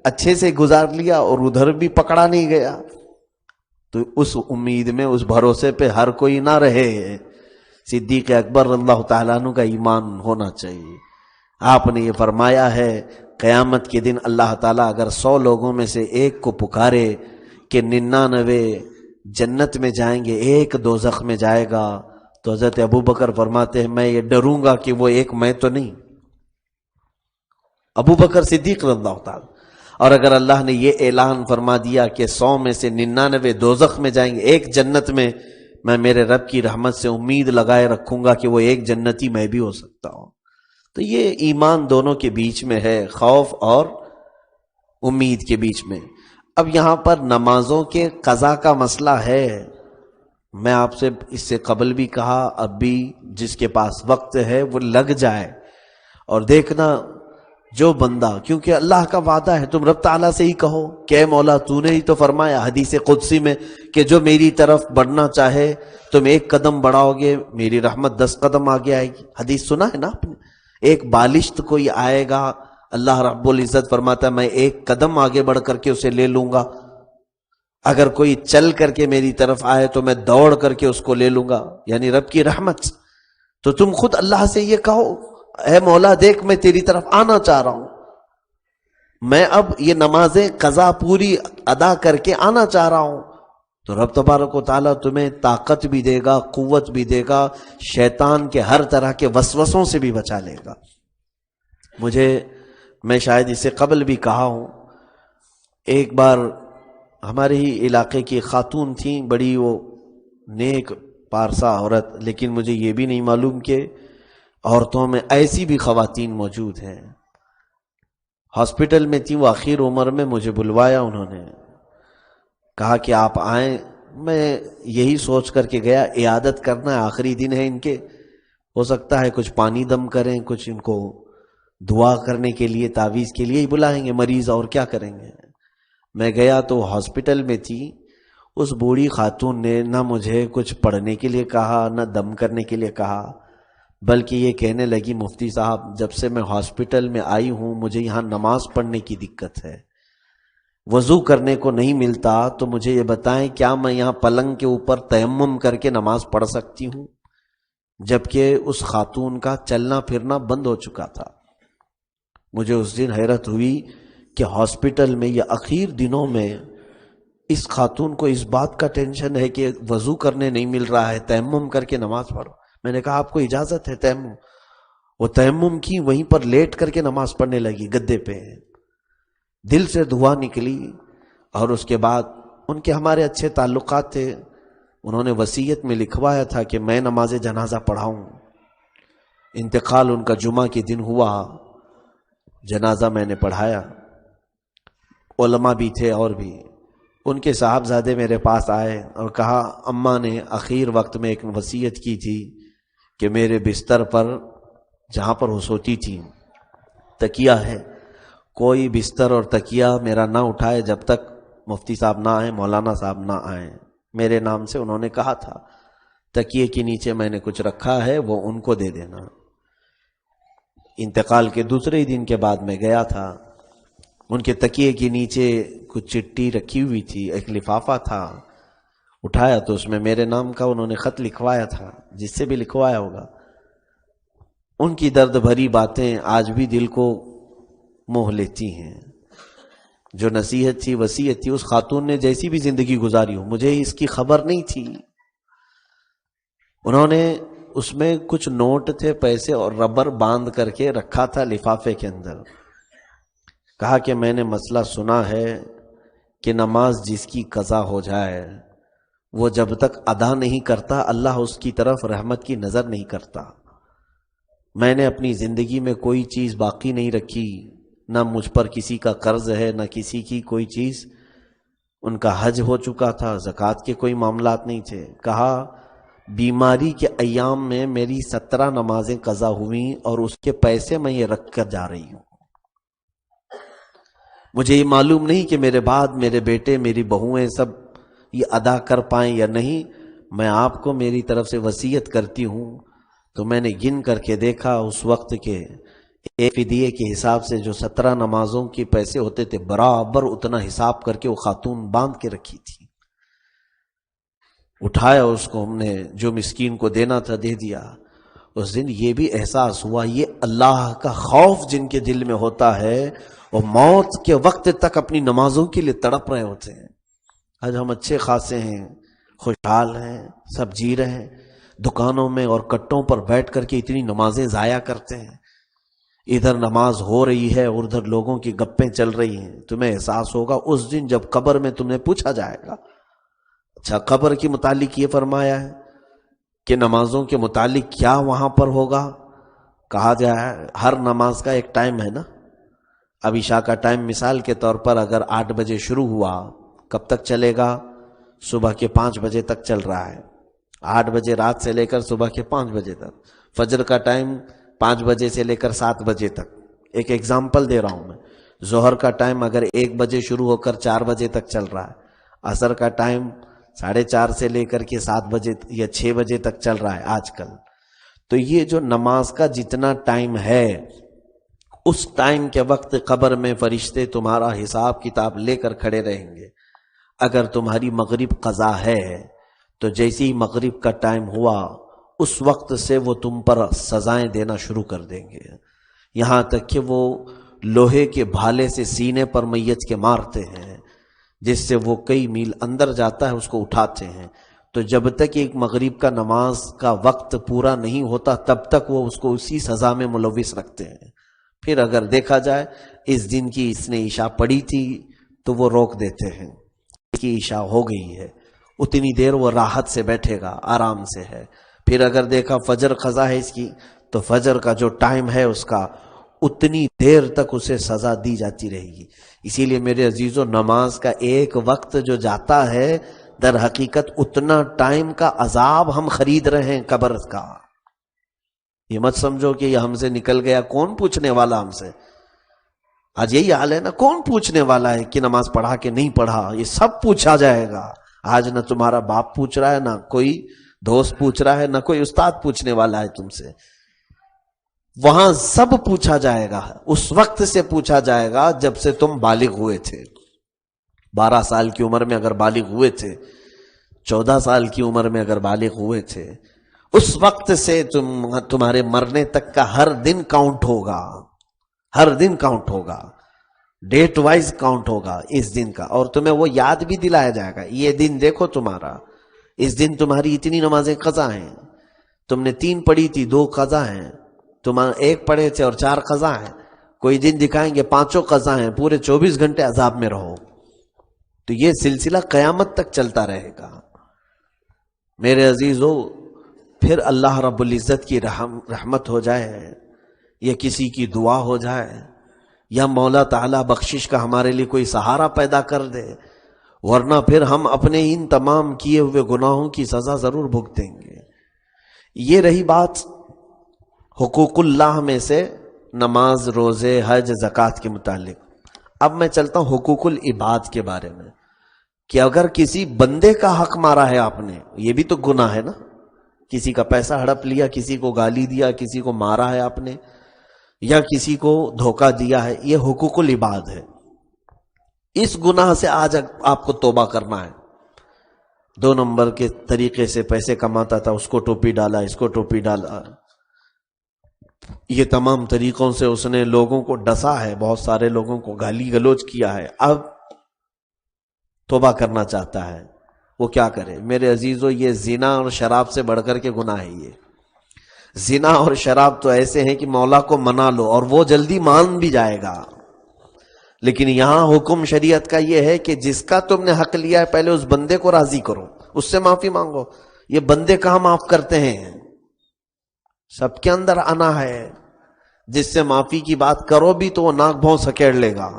اچھے سے گزار لیا اور ادھر بھی پکڑا نہیں گیا۔ تو اس امید میں، اس بھروسے پہ ہر کوئی نہ رہے۔ صدیق اکبر رضی اللہ تعالیٰ عنہ کا ایمان ہونا چاہیے۔ آپ نے یہ فرمایا ہے قیامت کے دن اللہ تعالیٰ اگر 100 لوگوں میں سے ایک کو پکارے کہ 99 جنت میں جائیں گے، ایک دوزخ میں جائے گا، تو حضرت ابوبکر فرماتے ہیں میں یہ ڈروں گا کہ وہ ایک میں تو نہیں، ابوبکر صدیق رضی اللہ تعالیٰ۔ اور اگر اللہ نے یہ اعلان فرما دیا کہ 100 میں سے 99 دوزخ میں جائیں گے، ایک جنت میں میرے رب کی رحمت سے امید لگائے رکھوں گا کہ وہ ایک جنتی میں بھی ہو سکتا ہوں۔ تو یہ ایمان دونوں کے بیچ میں ہے، خوف اور امید کے بیچ میں۔ اب یہاں پر نمازوں کے قضا کا مسئلہ ہے۔ میں آپ سے اس سے قبل بھی کہا، اب بھی جس کے پاس وقت ہے وہ لگ جائے اور دیکھنا جو بندہ، کیونکہ اللہ کا وعدہ ہے، تم رب تعالیٰ سے ہی کہو کہ اے مولا تو نے ہی تو فرمایا حدیث قدسی میں کہ جو میری طرف بڑھنا چاہے تم 1 قدم بڑھاؤ گے میری رحمت 10 قدم آگے آئے گی۔ حدیث سنا ہے نا آپ نے؟ ایک بالشت کوئی آئے گا، اللہ رب العزت فرماتا ہے میں 1 قدم آگے بڑھ کر کے اسے لے لوں گا۔ اگر کوئی چل کر کے میری طرف آئے تو میں دوڑ کر کے اس کو لے لوں گا، یعنی رب کی رحمت۔ تو تم خود اللہ سے یہ کہو اے مولا دیکھ میں تیری طرف آنا چاہ رہا ہوں، میں اب یہ نمازیں قضا پوری ادا کر کے آنا چاہ رہا ہوں، تو رب تبارک و تعالیٰ تمہیں طاقت بھی دے گا، قوت بھی دے گا، شیطان کے ہر طرح کے وسوسوں سے بھی بچا لے گا۔ میں شاید اس سے قبل بھی کہا ہوں، ایک بار ہمارے ہی علاقے کی خاتون تھیں، بڑی وہ نیک پارسا عورت، لیکن مجھے یہ بھی نہیں معلوم کہ عورتوں میں ایسی بھی خواتین موجود ہیں۔ ہاسپٹل میں تھی وہ، آخر عمر میں مجھے بلوایا، انہوں نے کہا کہ آپ آئیں۔ میں یہی سوچ کر کے گیا عیادت کرنا ہے، آخری دن ہے ان کے، ہو سکتا ہے کچھ پانی دم کریں، کچھ ان کو دعا کرنے کے لیے، تعویذ کے لیے ہی بلائیں گے، مریض اور کیا کریں گے۔ میں گیا تو ہاسپٹل میں تھی، اس بوڑھی خاتون نے نہ مجھے کچھ پڑھنے کے لیے کہا نہ دم کرنے کے لیے کہا، بلکہ یہ کہنے لگی مفتی صاحب جب سے میں ہاسپٹل میں آئی ہوں مجھے یہاں نماز پڑھنے کی دقت ہے، وضو کرنے کو نہیں ملتا، تو مجھے یہ بتائیں کیا میں یہاں پلنگ کے اوپر تیمم کر کے نماز پڑھ سکتی ہوں؟ جبکہ اس خاتون کا چلنا پھرنا بند ہو چکا تھا۔ مجھے اس دن حیرت ہوئی کہ ہاسپٹل میں یا اخیر دنوں میں اس خاتون کو اس بات کا ٹینشن ہے کہ وضو کرنے نہیں مل رہا ہے، تیمم کر کے نماز پڑھو۔ میں نے کہا آپ کو اجازت ہے تیمم؟ وہ تیمم کی، وہیں پر لیٹ کر کے نماز پڑھنے لگی گدے پہ، دل سے دعا نکلی۔ اور اس کے بعد ان کے ہمارے اچھے تعلقات تھے، انہوں نے وصیت میں لکھوایا تھا کہ میں نماز جنازہ پڑھاؤں۔ انتقال ان کا جمعہ کے دن ہوا، جنازہ میں نے پڑھایا، علماء بھی تھے اور بھی۔ ان کے صاحبزادے میرے پاس آئے اور کہا اماں نے اخیر وقت میں ایک وصیت کی تھی کہ میرے بستر پر جہاں پر وہ سوتی تھی تکیہ ہے، کوئی بستر اور تکیہ میرا نہ اٹھائے جب تک مفتی صاحب نہ آئیں، مولانا صاحب نہ آئیں۔ میرے نام سے انہوں نے کہا تھا، تکیے کے نیچے میں نے کچھ رکھا ہے وہ ان کو دے دینا۔ انتقال کے دوسرے دن کے بعد میں گیا تھا، ان کے تکیے کے نیچے کچھ چٹھی رکھی ہوئی تھی، ایک لفافہ تھا، اٹھایا تو اس میں میرے نام کا انہوں نے خط لکھوایا تھا، جس سے بھی لکھوایا ہوگا۔ ان کی درد بھری باتیں آج بھی دل کو موہ لیتی ہیں۔ جو نصیحت تھی، وصیت تھی، اس خاتون نے جیسی بھی زندگی گزاری ہو، مجھے اس کی خبر نہیں تھی۔ انہوں نے اس میں کچھ نوٹ تھے، پیسے اور ربر باندھ کر کے رکھا تھا لفافے کے اندر۔ کہا کہ میں نے مسئلہ سنا ہے کہ نماز جس کی قضا ہو جائے وہ جب تک ادا نہیں کرتا اللہ اس کی طرف رحمت کی نظر نہیں کرتا۔ میں نے اپنی زندگی میں کوئی چیز باقی نہیں رکھی، نہ مجھ پر کسی کا قرض ہے نہ کسی کی کوئی چیز۔ ان کا حج ہو چکا تھا، زکوٰۃ کے کوئی معاملات نہیں تھے۔ کہا بیماری کے ایام میں میری 17 نمازیں قضا ہوئیں اور اس کے پیسے میں یہ رکھ کر جا رہی ہوں. مجھے یہ معلوم نہیں کہ میرے بعد میرے بیٹے میری بہویں سب یہ ادا کر پائیں یا نہیں. میں آپ کو میری طرف سے وصیت کرتی ہوں. تو میں نے گن کر کے دیکھا اس وقت کے ایک فدیے کے حساب سے جو 17 نمازوں کے پیسے ہوتے تھے برابر اتنا حساب کر کے وہ خاتون باندھ کے رکھی تھی. اٹھایا اس کو ہم نے جو مسکین کو دینا تھا دے دیا. اس دن یہ بھی احساس ہوا یہ اللہ کا خوف جن کے دل میں ہوتا ہے وہ موت کے وقت تک اپنی نمازوں کے لیے تڑپ رہے ہوتے ہیں. آج ہم اچھے خاصے ہیں, خوشحال ہیں, سب جی رہے ہیں, دکانوں میں اور کٹوں پر بیٹھ کر کے اتنی نمازیں ضائع کرتے ہیں. ادھر نماز ہو رہی ہے اور ادھر لوگوں کی گپیں چل رہی ہیں. تمہیں احساس ہوگا اس دن جب قبر میں تمہیں پوچھا جائے گا. اچھا, قبر کے متعلق یہ فرمایا ہے کہ نمازوں کے متعلق کیا وہاں پر ہوگا. کہا جائے ہر نماز کا ایک ٹائم ہے نا. اب عشاء کا ٹائم مثال کے طور پر اگر 8 بجے شروع ہوا کب تک چلے گا؟ صبح کے 5 بجے تک چل رہا ہے. 8 بجے رات سے لے کر صبح کے 5 بجے تک. فجر کا ٹائم 5 بجے سے لے کر 7 بجے تک. ایک ایگزامپل دے رہا ہوں میں. ظہر کا ٹائم اگر 1 بجے شروع ہو کر 4 بجے تک چل رہا ہے. عصر کا ٹائم 4:30 سے لے کر کے 7 بجے یا 6 بجے تک چل رہا ہے آج کل. تو یہ جو نماز کا جتنا ٹائم ہے اس ٹائم کے وقت قبر میں فرشتے تمہارا حساب کتاب لے کر کھڑے رہیں گے. اگر تمہاری مغرب قضا ہے تو جیسے ہی مغرب کا ٹائم ہوا اس وقت سے وہ تم پر سزائیں دینا شروع کر دیں گے, یہاں تک کہ وہ لوہے کے بھالے سے سینے پر میت کے مارتے ہیں جس سے وہ کئی میل اندر جاتا ہے, اس کو اٹھاتے ہیں. تو جب تک ایک مغرب کا نماز کا وقت پورا نہیں ہوتا تب تک وہ اس کو اسی سزا میں ملوث رکھتے ہیں. پھر اگر دیکھا جائے اس دن کی اس نے عشاء پڑھی تھی تو وہ روک دیتے ہیں, اس کی عشاء ہو گئی ہے, اتنی دیر وہ راحت سے بیٹھے گا, آرام سے ہے. پھر اگر دیکھا فجر قضا ہے اس کی تو فجر کا جو ٹائم ہے اس کا اتنی دیر تک اسے سزا دی جاتی رہے گی. اسی لیے میرے عزیزو نماز کا ایک وقت جو جاتا ہے در حقیقت اتنا ٹائم کا عذاب ہم خرید رہے ہیں قبر کا. یہ مت سمجھو کہ یہ ہم سے نکل گیا, کون پوچھنے والا ہم سے. آج یہی حال ہے نا, کون پوچھنے والا ہے کہ نماز پڑھا کہ نہیں پڑھا. یہ سب پوچھا جائے گا. آج نہ تمہارا باپ پوچھ رہا ہے, نہ کوئی دوست پوچھ رہا ہے, نہ کوئی استاد پوچھنے والا ہے تم سے. وہاں سب پوچھا جائے گا. اس وقت سے پوچھا جائے گا جب سے تم بالغ ہوئے تھے. 12 سال کی عمر میں اگر بالغ ہوئے تھے, 14 سال کی عمر میں اگر بالغ ہوئے تھے, اس وقت سے تمہارے مرنے تک کا ہر دن کاؤنٹ ہوگا. ہر دن کاؤنٹ ہوگا, ڈیٹ وائز کاؤنٹ ہوگا اس دن کا. اور تمہیں وہ یاد بھی دلایا جائے گا, یہ دن دیکھو تمہارا, اس دن تمہاری اتنی نمازیں قضا ہیں. تم نے 3 پڑھی تھی, 2 قضا ہیں. تم 1 پڑھے تھے اور 4 قضا ہیں. کوئی دن دکھائیں گے 5 قضا ہیں, پورے 24 گھنٹے عذاب میں رہو. تو یہ سلسلہ قیامت تک چلتا رہے گا. میرے عزیزو, پھر اللہ رب العزت کی رحمت ہو جائے یا کسی کی دعا ہو جائے یا مولا تعالیٰ بخشش کا ہمارے لیے کوئی سہارا پیدا کر دے, ورنہ پھر ہم اپنے ان تمام کیے ہوئے گناہوں کی سزا ضرور بھگتیں گے. یہ رہی بات حقوق اللہ میں سے نماز, روزے, حج, زکوٰۃ کے متعلق. اب میں چلتا ہوں حقوق العباد کے بارے میں, کہ اگر کسی بندے کا حق مارا ہے آپ نے, یہ بھی تو گناہ ہے نا. کسی کا پیسہ ہڑپ لیا, کسی کو گالی دیا, کسی کو مارا ہے آپ نے, یا کسی کو دھوکہ دیا ہے, یہ حقوق العباد ہے. اس گناہ سے آج آپ کو توبہ کرنا ہے. 2 نمبر کے طریقے سے پیسے کماتا تھا, اس کو ٹوپی ڈالا, اس کو ٹوپی ڈالا, یہ تمام طریقوں سے اس نے لوگوں کو ڈسا ہے, بہت سارے لوگوں کو گالی گلوچ کیا ہے. اب توبہ کرنا چاہتا ہے, وہ کیا کرے؟ میرے عزیزو, یہ زنا اور شراب سے بڑھ کر کے گناہ ہے. یہ زنا اور شراب تو ایسے ہیں کہ مولا کو منا لو اور وہ جلدی مان بھی جائے گا. لیکن یہاں حکم شریعت کا یہ ہے کہ جس کا تم نے حق لیا ہے پہلے اس بندے کو راضی کرو, اس سے معافی مانگو. یہ بندے کہاں معاف کرتے ہیں؟ سب کے اندر انا ہے, جس سے معافی کی بات کرو بھی تو وہ ناک بھون سکیڑ لے گا.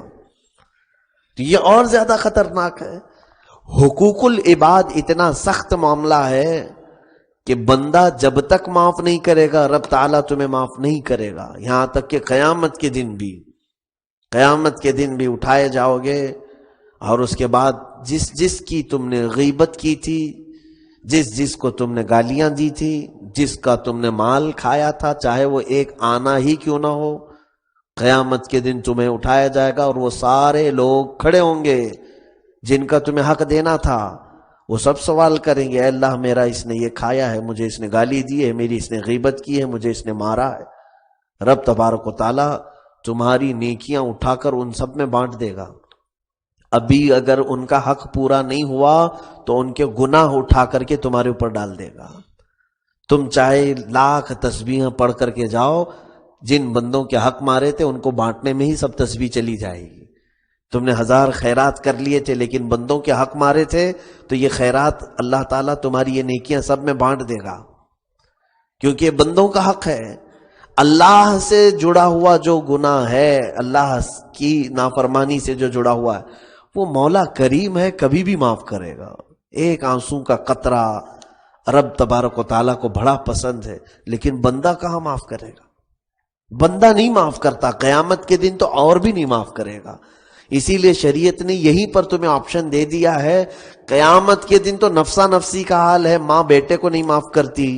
تو یہ اور زیادہ خطرناک ہے. حقوق العباد اتنا سخت معاملہ ہے کہ بندہ جب تک معاف نہیں کرے گا رب تعالیٰ تمہیں معاف نہیں کرے گا، یہاں تک کہ قیامت کے دن بھی اٹھائے جاؤ گے، اور اس کے بعد جس کی تم نے غیبت کی تھی، جس کو تم نے گالیاں دی تھی، جس کا تم نے مال کھایا تھا، چاہے وہ ایک آنا ہی کیوں نہ ہو، قیامت کے دن تمہیں اٹھایا جائے گا اور وہ سارے لوگ کھڑے ہوں گے جن کا تمہیں حق دینا تھا، وہ سب سوال کریں گے، اے اللہ میرا اس نے یہ کھایا ہے، مجھے اس نے گالی دی ہے، میری اس نے غیبت کی ہے، مجھے اس نے مارا ہے۔ رب تبارک و تعالی تمہاری نیکیاں اٹھا کر ان سب میں بانٹ دے گا۔ ابھی اگر ان کا حق پورا نہیں ہوا تو ان کے گناہ اٹھا کر کے تمہارے اوپر ڈال دے گا۔ تم چاہے لاکھ تسبیحیں پڑھ کر کے جاؤ، جن بندوں کے حق مارے تھے ان کو بانٹنے میں ہی سب تسبیح چلی جائے گی۔ تم نے 1000 خیرات کر لیے تھے لیکن بندوں کے حق مارے تھے تو یہ خیرات اللہ تعالیٰ تمہاری یہ نیکیاں سب میں بانٹ دے گا، کیونکہ یہ بندوں کا حق ہے۔ اللہ سے جڑا ہوا جو گناہ ہے، اللہ کی نافرمانی سے جو جڑا ہوا ہے، وہ مولا کریم ہے، کبھی بھی معاف کرے گا۔ ایک آنسو کا قطرہ رب تبارک و تعالیٰ کو بڑا پسند ہے، لیکن بندہ کہاں معاف کرے گا؟ بندہ نہیں معاف کرتا، قیامت کے دن تو اور بھی نہیں معاف کرے گا۔ اسی لیے شریعت نے یہیں پر تمہیں آپشن دے دیا ہے، قیامت کے دن تو نفسا نفسی کا حال ہے، ماں بیٹے کو نہیں معاف کرتی،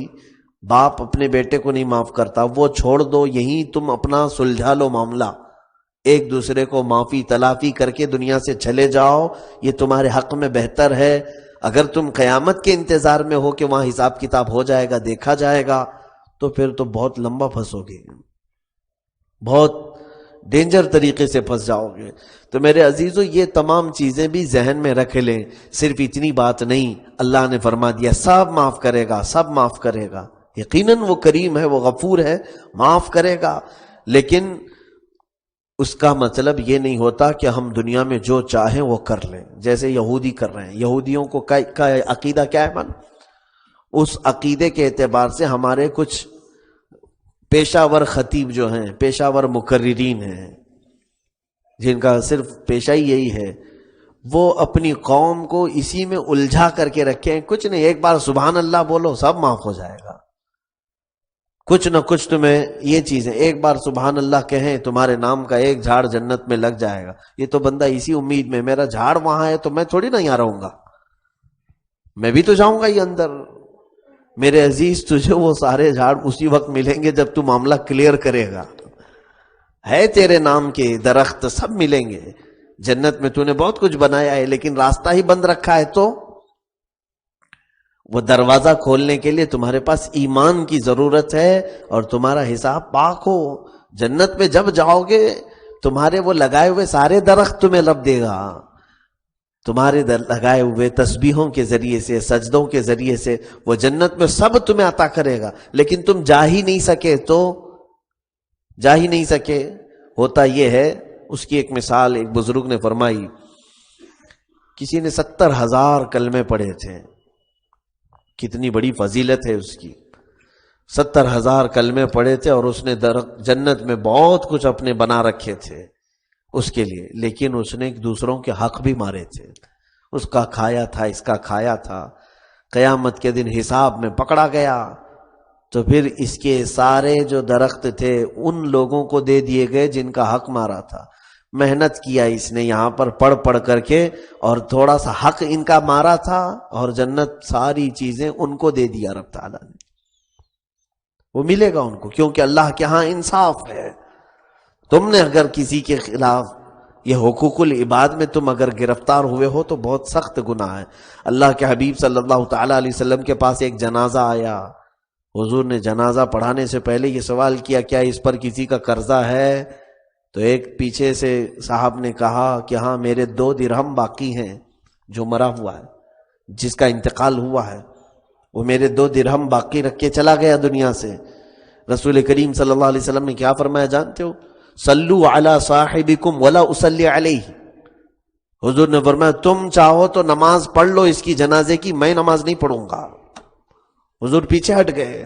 باپ اپنے بیٹے کو نہیں معاف کرتا، وہ چھوڑ دو، یہیں تم اپنا سلجھا لو معاملہ، ایک دوسرے کو معافی تلافی کر کے دنیا سے چلے جاؤ، یہ تمہارے حق میں بہتر ہے۔ اگر تم قیامت کے انتظار میں ہو کہ وہاں حساب کتاب ہو جائے گا، دیکھا جائے گا، تو پھر تو بہت لمبا پھنسو گے، بہت ڈینجر طریقے سے پھنس جاؤ گے۔ تو میرے عزیزو، یہ تمام چیزیں بھی ذہن میں رکھ لیں، صرف اتنی بات نہیں، اللہ نے فرما دیا سب معاف کرے گا، سب معاف کرے گا، یقیناً وہ کریم ہے، وہ غفور ہے، معاف کرے گا، لیکن اس کا مطلب یہ نہیں ہوتا کہ ہم دنیا میں جو چاہیں وہ کر لیں، جیسے یہودی کر رہے ہیں۔ یہودیوں کو کا عقیدہ کیا ہے من؟ اس عقیدے کے اعتبار سے ہمارے کچھ پیشہ ور خطیب جو ہیں، پیشہ ور مقررین ہیں، جن کا صرف پیشہ ہی یہی ہے، وہ اپنی قوم کو اسی میں الجھا کر کے رکھے ہیں، کچھ نہیں، ایک بار سبحان اللہ بولو سب معاف ہو جائے گا، کچھ نہ کچھ تمہیں یہ چیزیں، ایک بار سبحان اللہ کہیں تمہارے نام کا ایک جھاڑ جنت میں لگ جائے گا۔ یہ تو بندہ اسی امید میں، میرا جھاڑ وہاں ہے تو میں تھوڑی نہ یہاں رہوں گا، میں بھی تو جاؤں گا یہ اندر۔ میرے عزیز، تجھے وہ سارے جھاڑ اسی وقت ملیں گے جب تو معاملہ کلیئر کرے گا، ہے تیرے نام کے درخت سب ملیں گے جنت میں، تو نے بہت کچھ بنایا ہے لیکن راستہ ہی بند رکھا ہے، تو وہ دروازہ کھولنے کے لیے تمہارے پاس ایمان کی ضرورت ہے اور تمہارا حساب پاک ہو۔ جنت میں جب جاؤ گے تمہارے وہ لگائے ہوئے سارے درخت تمہیں لب دے گا، تمہارے لگائے ہوئے تسبیحوں کے ذریعے سے، سجدوں کے ذریعے سے وہ جنت میں سب تمہیں عطا کرے گا، لیکن تم جا ہی نہیں سکے تو جا ہی نہیں سکے۔ ہوتا یہ ہے، اس کی ایک مثال ایک بزرگ نے فرمائی، کسی نے 70,000 کلمے پڑھے تھے، کتنی بڑی فضیلت ہے اس کی، 70,000 کلمے پڑھے تھے اور اس نے جنت میں بہت کچھ اپنے بنا رکھے تھے اس کے لیے، لیکن اس نے دوسروں کے حق بھی مارے تھے، اس کا کھایا تھا، اس کا کھایا تھا، قیامت کے دن حساب میں پکڑا گیا تو پھر اس کے سارے جو درخت تھے ان لوگوں کو دے دیے گئے جن کا حق مارا تھا۔ محنت کیا اس نے یہاں پر پڑھ پڑھ کر کے اور تھوڑا سا حق ان کا مارا تھا اور جنت ساری چیزیں ان کو دے دیا رب تعالیٰ نے، وہ ملے گا ان کو، کیونکہ اللہ کے ہاں انصاف ہے۔ تم نے اگر کسی کے خلاف یہ حقوق العباد میں تم اگر گرفتار ہوئے ہو تو بہت سخت گناہ ہے۔ اللہ کے حبیب صلی اللہ تعالیٰ علیہ وسلم کے پاس ایک جنازہ آیا، حضور نے جنازہ پڑھانے سے پہلے یہ سوال کیا کیا اس پر کسی کا قرضہ ہے؟ تو ایک پیچھے سے صاحب نے کہا کہ ہاں میرے 2 درہم باقی ہیں، جو مرا ہوا ہے، جس کا انتقال ہوا ہے، وہ میرے 2 درہم باقی رکھ کے چلا گیا دنیا سے۔ رسول کریم صلی اللہ علیہ وسلم نے کیا فرمایا جانتے ہو؟ صلو علی صاحبکم ولا اصلی علیہ، حضور نے فرمایا تم چاہو تو نماز پڑھ لو اس کی جنازے کی، میں نماز نہیں پڑھوں گا۔ حضور پیچھے ہٹ گئے۔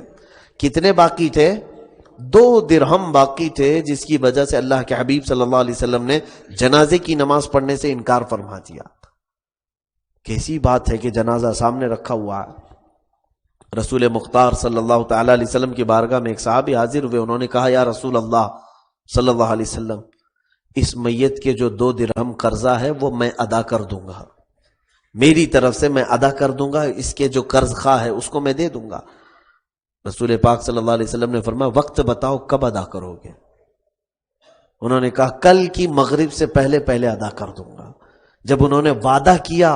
کتنے باقی تھے؟ 2 درہم باقی تھے، جس کی وجہ سے اللہ کے حبیب صلی اللہ علیہ وسلم نے جنازے کی نماز پڑھنے سے انکار فرما دیا۔ کیسی بات ہے کہ جنازہ سامنے رکھا ہوا ہے، رسول مختار صلی اللہ تعالی علیہ وسلم کی بارگاہ میں ایک صحابی حاضر ہوئے، انہوں نے کہا یا رسول اللہ صلی اللہ علیہ وسلم، اس میت کے جو 2 درہم قرضہ ہے وہ میں ادا کر دوں گا، میری طرف سے میں ادا کر دوں گا، اس کے جو قرض خواہ ہے اس کو میں دے دوں گا۔ رسول پاک صلی اللہ علیہ وسلم نے فرمایا وقت بتاؤ کب ادا کرو گے؟ انہوں نے کہا کل کی مغرب سے پہلے پہلے ادا کر دوں گا۔ جب انہوں نے وعدہ کیا،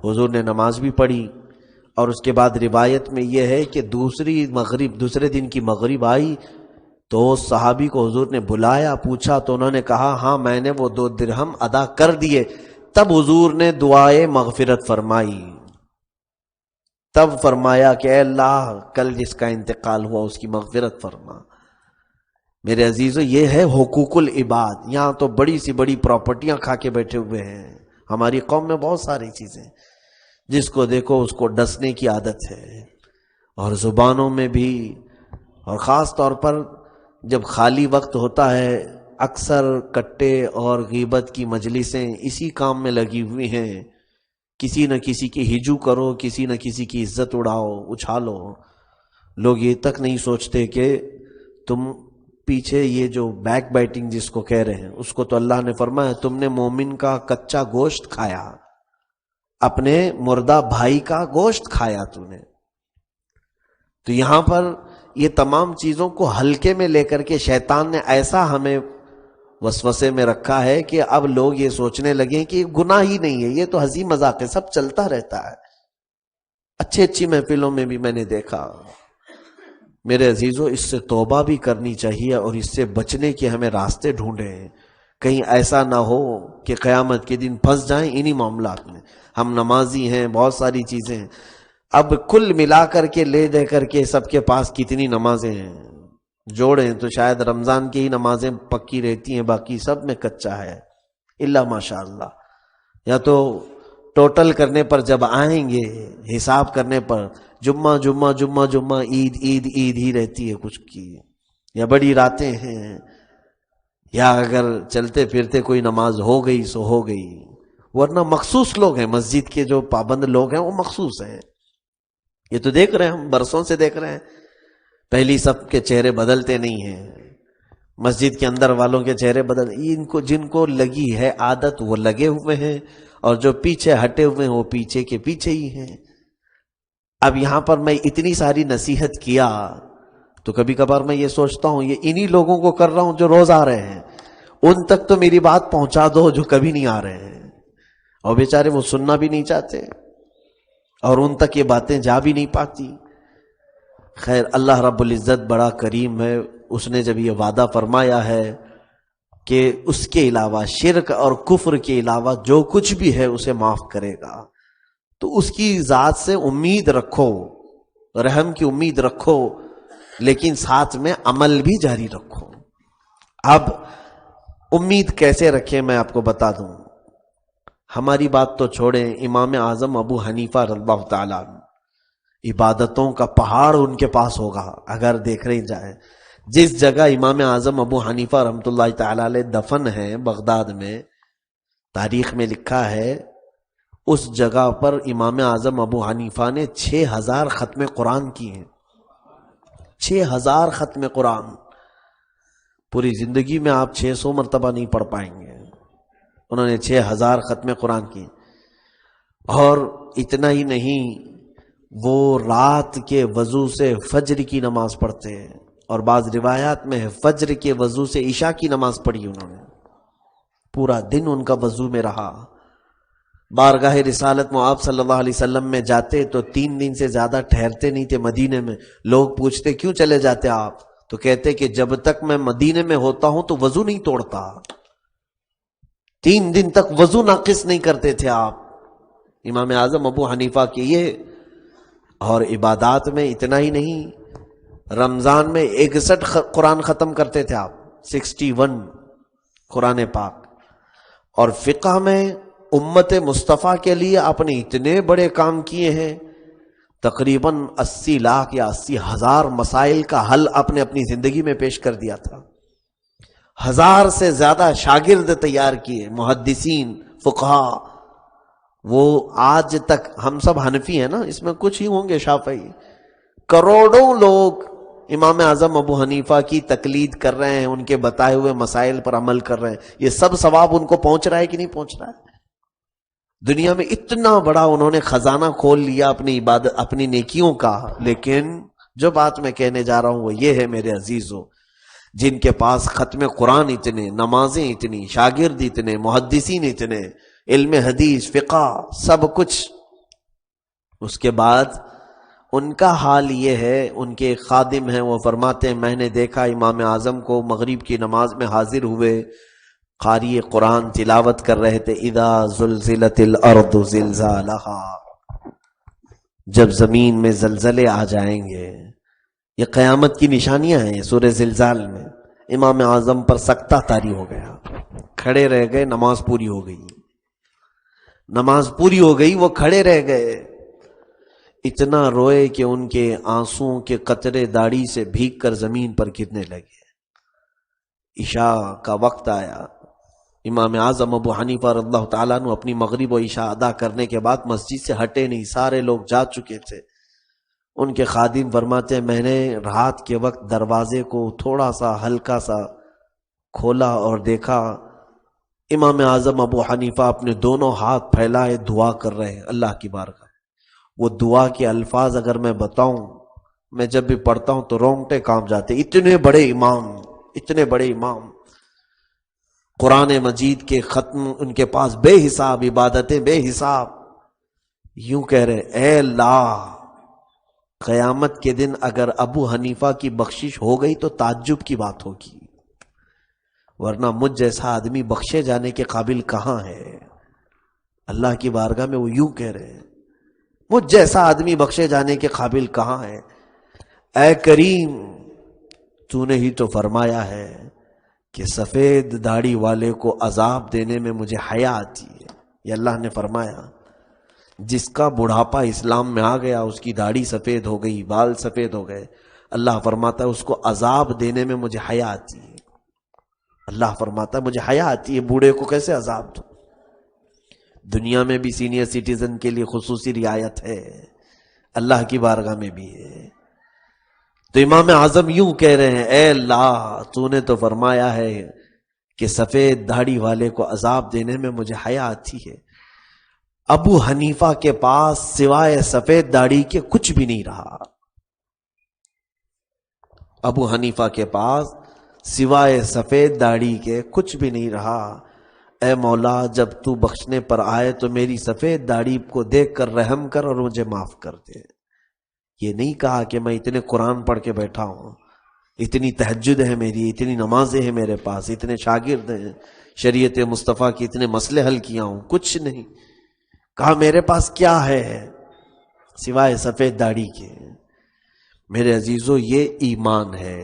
حضور نے نماز بھی پڑھی، اور اس کے بعد روایت میں یہ ہے کہ دوسرے دن کی مغرب آئی تو اس صحابی کو حضور نے بلایا، پوچھا تو انہوں نے کہا ہاں میں نے وہ 2 درہم ادا کر دیے۔ تب حضور نے دعائے مغفرت فرمائی، تب فرمایا کہ اے اللہ کل جس کا انتقال ہوا اس کی مغفرت فرما۔ میرے عزیزو، یہ ہے حقوق العباد۔ یہاں تو بڑی سی بڑی پراپرٹیاں کھا کے بیٹھے ہوئے ہیں، ہماری قوم میں بہت ساری چیزیں، جس کو دیکھو اس کو ڈسنے کی عادت ہے، اور زبانوں میں بھی، اور خاص طور پر جب خالی وقت ہوتا ہے اکثر کٹے اور غیبت کی مجلسیں اسی کام میں لگی ہوئی ہیں، کسی نہ کسی کی ہجو کرو، کسی نہ کسی کی عزت اڑاؤ، اچھالو۔ لوگ یہ تک نہیں سوچتے کہ تم پیچھے یہ جو بیک بائٹنگ جس کو کہہ رہے ہیں، اس کو تو اللہ نے فرمایا تم نے مومن کا کچا گوشت کھایا، اپنے مردہ بھائی کا گوشت کھایا تو نے۔ تو یہاں پر یہ تمام چیزوں کو ہلکے میں لے کر کے شیطان نے ایسا ہمیں وسوسے میں رکھا ہے کہ اب لوگ یہ سوچنے لگے کہ یہ گناہ ہی نہیں ہے، یہ تو ہنسی مذاق ہے، سب چلتا رہتا ہے۔ اچھی محفلوں میں بھی میں نے دیکھا۔ میرے عزیزو، اس سے توبہ بھی کرنی چاہیے اور اس سے بچنے کے ہمیں راستے ڈھونڈیں، کہیں ایسا نہ ہو کہ قیامت کے دن پھنس جائیں انہی معاملات میں۔ ہم نمازی ہیں، بہت ساری چیزیں ہیں، اب کل ملا کر کے لے دے کر کے سب کے پاس کتنی نمازیں ہیں، جوڑیں تو شاید رمضان کی ہی نمازیں پکی رہتی ہیں، باقی سب میں کچا ہے الا ماشاء اللہ۔ یا تو ٹوٹل کرنے پر جب آئیں گے، حساب کرنے پر جمعہ جمعہ جمعہ جمعہ، عید عید عید ہی رہتی ہے کچھ کی، یا بڑی راتیں ہیں، یا اگر چلتے پھرتے کوئی نماز ہو گئی سو ہو گئی، ورنہ مخصوص لوگ ہیں، مسجد کے جو پابند لوگ ہیں وہ مخصوص ہیں۔ یہ تو دیکھ رہے ہیں، ہم برسوں سے دیکھ رہے ہیں، پہلی سب کے چہرے بدلتے نہیں ہیں، مسجد کے اندر والوں کے چہرے جن کو لگی ہے عادت وہ لگے ہوئے ہیں، اور جو پیچھے ہٹے ہوئے ہیں وہ پیچھے کے پیچھے ہی ہیں۔ اب یہاں پر میں اتنی ساری نصیحت کیا تو کبھی کبھار میں یہ سوچتا ہوں یہ انہی لوگوں کو کر رہا ہوں جو روز آ رہے ہیں، ان تک تو میری بات پہنچا دو جو کبھی نہیں آ رہے ہیں، اور بیچارے وہ سننا بھی نہیں چاہتے اور ان تک یہ باتیں جا بھی نہیں پاتی۔ خیر، اللہ رب العزت بڑا کریم ہے، اس نے جب یہ وعدہ فرمایا ہے کہ اس کے علاوہ، شرک اور کفر کے علاوہ جو کچھ بھی ہے اسے معاف کرے گا، تو اس کی ذات سے امید رکھو، رحم کی امید رکھو، لیکن ساتھ میں عمل بھی جاری رکھو۔ اب امید کیسے رکھیں میں آپ کو بتا دوں۔ ہماری بات تو چھوڑیں، امام اعظم ابو حنیفہ رضی اللہ تعالیٰ عنہ، عبادتوں کا پہاڑ ان کے پاس ہوگا اگر دیکھ رہی جائے۔ جس جگہ امام اعظم ابو حنیفہ رحمۃ اللہ تعالیٰ علیہ دفن ہیں بغداد میں، تاریخ میں لکھا ہے اس جگہ پر امام اعظم ابو حنیفہ نے 6000 ختم قرآن کی ہیں۔ 6000 ختم قرآن، پوری زندگی میں آپ 600 مرتبہ نہیں پڑھ پائیں گے، انہوں نے 6000 ختم قرآن کی۔ اور اتنا ہی نہیں، وہ رات کے وضو سے فجر کی نماز پڑھتے ہیں، اور بعض روایات میں ہے فجر کے وضو سے عشاء کی نماز پڑھی انہوں نے، پورا دن ان کا وضو میں رہا۔ بارگاہ رسالت میں آپ صلی اللہ علیہ وسلم میں جاتے تو 3 دن سے زیادہ ٹھہرتے نہیں تھے مدینے میں۔ لوگ پوچھتے کیوں چلے جاتے آپ؟ تو کہتے کہ جب تک میں مدینے میں ہوتا ہوں تو وضو نہیں توڑتا۔ 3 دن تک وضو ناقص نہیں کرتے تھے آپ، امام اعظم ابو حنیفہ کے یہ۔ اور عبادات میں اتنا ہی نہیں، رمضان میں 61 قرآن ختم کرتے تھے آپ، 61 قرآن پاک۔ اور فقہ میں امت مصطفیٰ کے لیے آپ نے اتنے بڑے کام کیے ہیں، تقریباً 80 لاکھ یا 80,000 مسائل کا حل آپ نے اپنی زندگی میں پیش کر دیا تھا۔ 1000 سے زیادہ شاگرد تیار کیے، محدثین، فقہا۔ وہ آج تک، ہم سب حنفی ہیں نا، اس میں کچھ ہی ہوں گے شافعی، کروڑوں لوگ امام اعظم ابو حنیفہ کی تقلید کر رہے ہیں، ان کے بتائے ہوئے مسائل پر عمل کر رہے ہیں، یہ سب ثواب ان کو پہنچ رہا ہے کہ نہیں پہنچ رہا ہے؟ دنیا میں اتنا بڑا انہوں نے خزانہ کھول لیا اپنی عبادت، اپنی نیکیوں کا. لیکن جو بات میں کہنے جا رہا ہوں وہ یہ ہے میرے عزیزو، جن کے پاس ختم قرآن اتنے، نمازیں اتنی، شاگرد اتنے، محدثین اتنے، علم حدیث، فقہ، سب کچھ، اس کے بعد ان کا حال یہ ہے، ان کے خادم ہیں وہ فرماتے ہیں میں نے دیکھا امام اعظم کو مغرب کی نماز میں حاضر ہوئے، قاری قرآن تلاوت کر رہے تھے، اذا زلزلت الارض زلزالہا، جب زمین میں زلزلے آ جائیں گے. یہ قیامت کی نشانیاں ہیں سورہ زلزال میں. امام اعظم پر سکتہ طاری ہو گیا، کھڑے رہ گئے، نماز پوری ہو گئی، نماز پوری ہو گئی، وہ کھڑے رہ گئے، اتنا روئے کہ ان کے آنسوں کے قطرے داڑھی سے بھیگ کر زمین پر گرنے لگے. عشاء کا وقت آیا، امام اعظم ابو حنیفہ رضی اللہ تعالیٰ عنہ اپنی مغرب و عشاء ادا کرنے کے بعد مسجد سے ہٹے نہیں، سارے لوگ جا چکے تھے. ان کے خادم فرماتے ہیں میں نے رات کے وقت دروازے کو تھوڑا سا ہلکا سا کھولا اور دیکھا امام اعظم ابو حنیفہ اپنے دونوں ہاتھ پھیلائے دعا کر رہے ہیں اللہ کی بارگاہ. وہ دعا کے الفاظ اگر میں بتاؤں، میں جب بھی پڑھتا ہوں تو رونگٹے کانپ جاتے. اتنے بڑے امام، اتنے بڑے امام، قرآن مجید کے ختم ان کے پاس بے حساب عبادتیں، بے حساب، یوں کہہ رہے اے اللہ قیامت کے دن اگر ابو حنیفہ کی بخشش ہو گئی تو تعجب کی بات ہوگی، ورنہ مجھ جیسا آدمی بخشے جانے کے قابل کہاں ہے. اللہ کی بارگاہ میں وہ یوں کہہ رہے ہیں مجھ جیسا آدمی بخشے جانے کے قابل کہاں ہے. اے کریم تو نے ہی تو فرمایا ہے کہ سفید داڑھی والے کو عذاب دینے میں مجھے حیا آتی ہے. یہ اللہ نے فرمایا. جس کا بڑھاپا اسلام میں آ گیا، اس کی داڑھی سفید ہو گئی، بال سفید ہو گئے، اللہ فرماتا ہے اس کو عذاب دینے میں مجھے حیا آتی ہے. اللہ فرماتا ہے مجھے حیا آتی ہے، بوڑھے کو کیسے عذاب دوں. دنیا میں بھی سینئر سٹیزن کے لیے خصوصی رعایت ہے، اللہ کی بارگاہ میں بھی ہے. تو امام اعظم یوں کہہ رہے ہیں اے اللہ تو نے تو فرمایا ہے کہ سفید داڑھی والے کو عذاب دینے میں مجھے حیا آتی ہے. ابو حنیفہ کے پاس سوائے سفید داڑھی کے کچھ بھی نہیں رہا. ابو حنیفہ کے پاس سوائے سفید داڑھی کے کچھ بھی نہیں رہا. اے مولا جب تو بخشنے پر آئے تو میری سفید داڑھی کو دیکھ کر رحم کر اور مجھے معاف کر دے. یہ نہیں کہا کہ میں اتنے قرآن پڑھ کے بیٹھا ہوں، اتنی تہجد ہے میری، اتنی نمازیں ہیں میرے پاس، اتنے شاگرد ہیں، شریعت مصطفیٰ کی اتنے مسئلے حل کیا ہوں، کچھ نہیں. کہا میرے پاس کیا ہے سوائے سفید داڑھی کے. میرے عزیزو یہ ایمان ہے.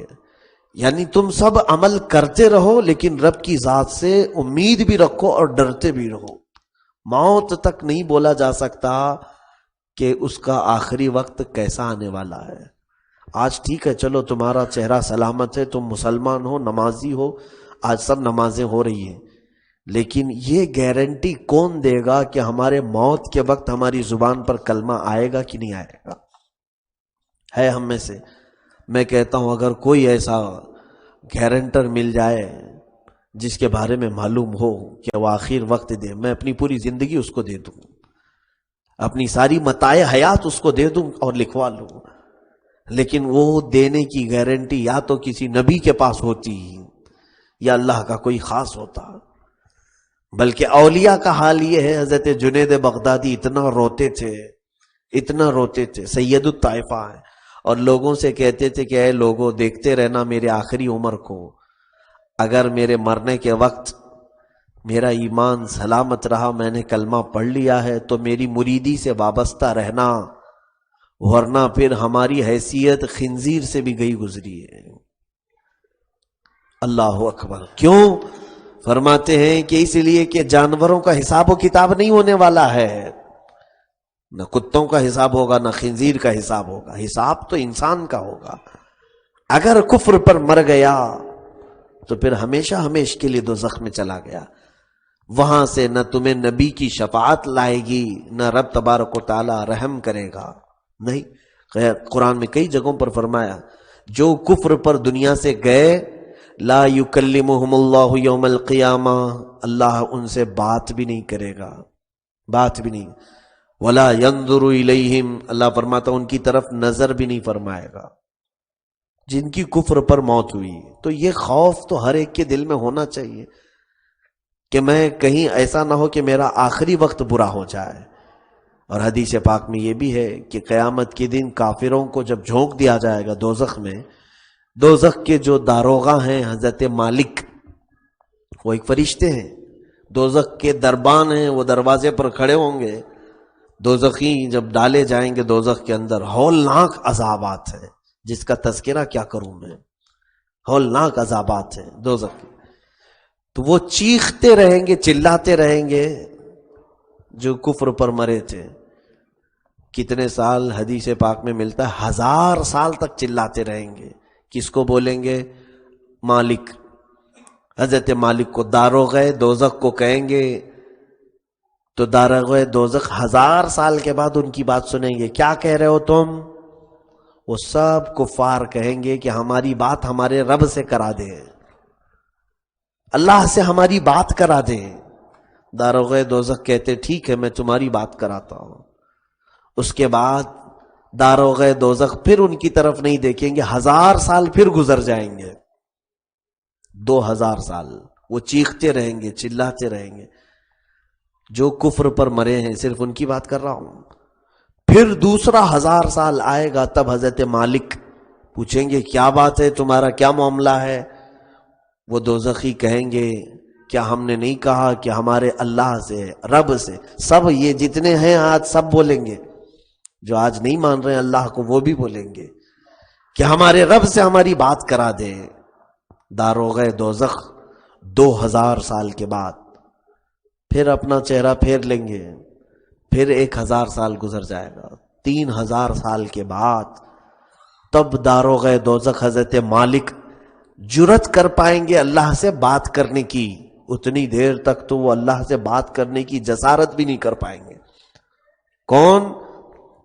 یعنی تم سب عمل کرتے رہو لیکن رب کی ذات سے امید بھی رکھو اور ڈرتے بھی رہو. موت تک نہیں بولا جا سکتا کہ اس کا آخری وقت کیسا آنے والا ہے. آج ٹھیک ہے چلو تمہارا چہرہ سلامت ہے، تم مسلمان ہو، نمازی ہو، آج سب نمازیں ہو رہی ہیں، لیکن یہ گارنٹی کون دے گا کہ ہمارے موت کے وقت ہماری زبان پر کلمہ آئے گا کہ نہیں آئے گا. ہے ہم میں سے، میں کہتا ہوں اگر کوئی ایسا گارنٹر مل جائے جس کے بارے میں معلوم ہو کہ وہ آخر وقت دے، میں اپنی پوری زندگی اس کو دے دوں، اپنی ساری متاع حیات اس کو دے دوں اور لکھوا لوں. لیکن وہ دینے کی گارنٹی یا تو کسی نبی کے پاس ہوتی یا اللہ کا کوئی خاص ہوتا. بلکہ اولیاء کا حال یہ ہے، حضرت جنید بغدادی اتنا روتے تھے، اتنا روتے تھے، سید الطائفہ ہے، اور لوگوں سے کہتے تھے کہ اے لوگوں دیکھتے رہنا میرے آخری عمر کو، اگر میرے مرنے کے وقت میرا ایمان سلامت رہا، میں نے کلمہ پڑھ لیا ہے تو میری مریدی سے وابستہ رہنا، ورنہ پھر ہماری حیثیت خنزیر سے بھی گئی گزری ہے. اللہ اکبر. کیوں؟ فرماتے ہیں کہ اس لیے کہ جانوروں کا حساب و کتاب نہیں ہونے والا ہے، نہ کتوں کا حساب ہوگا نہ خنزیر کا حساب ہوگا، حساب تو انسان کا ہوگا. اگر کفر پر مر گیا تو پھر ہمیشہ ہمیشہ کے لیے دوزخ میں چلا گیا. وہاں سے نہ تمہیں نبی کی شفاعت لائے گی، نہ رب تبارک و تعالی رحم کرے گا. نہیں، قرآن میں کئی جگہوں پر فرمایا جو کفر پر دنیا سے گئے لا یکلمہم اللہ یوم القیامہ، اللہ ان سے بات بھی نہیں کرے گا، بات بھی نہیں، ولا ینظر الیہم، اللہ فرماتا ان کی طرف نظر بھی نہیں فرمائے گا جن کی کفر پر موت ہوئی۔ تو یہ خوف تو ہر ایک کے دل میں ہونا چاہیے کہ میں کہیں ایسا نہ ہو کہ میرا آخری وقت برا ہو جائے۔ اور حدیث پاک میں یہ بھی ہے کہ قیامت کے دن کافروں کو جب جھونک دیا جائے گا دوزخ میں، دوزخ کے جو داروغہ ہیں حضرت مالک، وہ ایک فرشتے ہیں، دوزخ کے دربان ہیں، وہ دروازے پر کھڑے ہوں گے۔ دوزخی جب ڈالے جائیں گے دوزخ کے اندر، ہولناک عذابات ہیں جس کا تذکرہ کیا کروں میں، ہولناک عذابات ہیں دوزخ کے۔ تو وہ چیختے رہیں گے، چلاتے رہیں گے جو کفر پر مرے تھے۔ کتنے سال حدیث پاک میں ملتا ہے، 1000 سال تک چلاتے رہیں گے۔ کس کو بولیں گے؟ مالک، حضرت مالک کو داروغہ دوزخ کو کہیں گے، تو داروغہ دوزخ 1000 سال کے بعد ان کی بات سنیں گے، کیا کہہ رہے ہو تم؟ وہ سب کفار کہیں گے کہ ہماری بات ہمارے رب سے کرا دے، اللہ سے ہماری بات کرا دے۔ داروغہ دوزخ کہتے ٹھیک ہے میں تمہاری بات کراتا ہوں۔ اس کے بعد داروغہ دوزخ پھر ان کی طرف نہیں دیکھیں گے، 1000 سال پھر گزر جائیں گے، 2000 سال وہ چیختے رہیں گے، چلاتے رہیں گے جو کفر پر مرے ہیں، صرف ان کی بات کر رہا ہوں۔ پھر دوسرا 1000 سال آئے گا، تب حضرت مالک پوچھیں گے کیا بات ہے، تمہارا کیا معاملہ ہے؟ وہ دوزخی کہیں گے کیا ہم نے نہیں کہا کہ ہمارے اللہ سے، رب سے، سب یہ جتنے ہیں آج سب بولیں گے، جو آج نہیں مان رہے ہیں اللہ کو وہ بھی بولیں گے کہ ہمارے رب سے ہماری بات کرا دے۔ داروغہ دوزخ 2000 سال کے بعد پھر اپنا چہرہ پھیر لیں گے، پھر 1000 سال گزر جائے گا، 3000 سال کے بعد تب داروغہ دوزخ حضرت مالک جرت کر پائیں گے اللہ سے بات کرنے کی۔ اتنی دیر تک تو وہ اللہ سے بات کرنے کی جسارت بھی نہیں کر پائیں گے۔ کون؟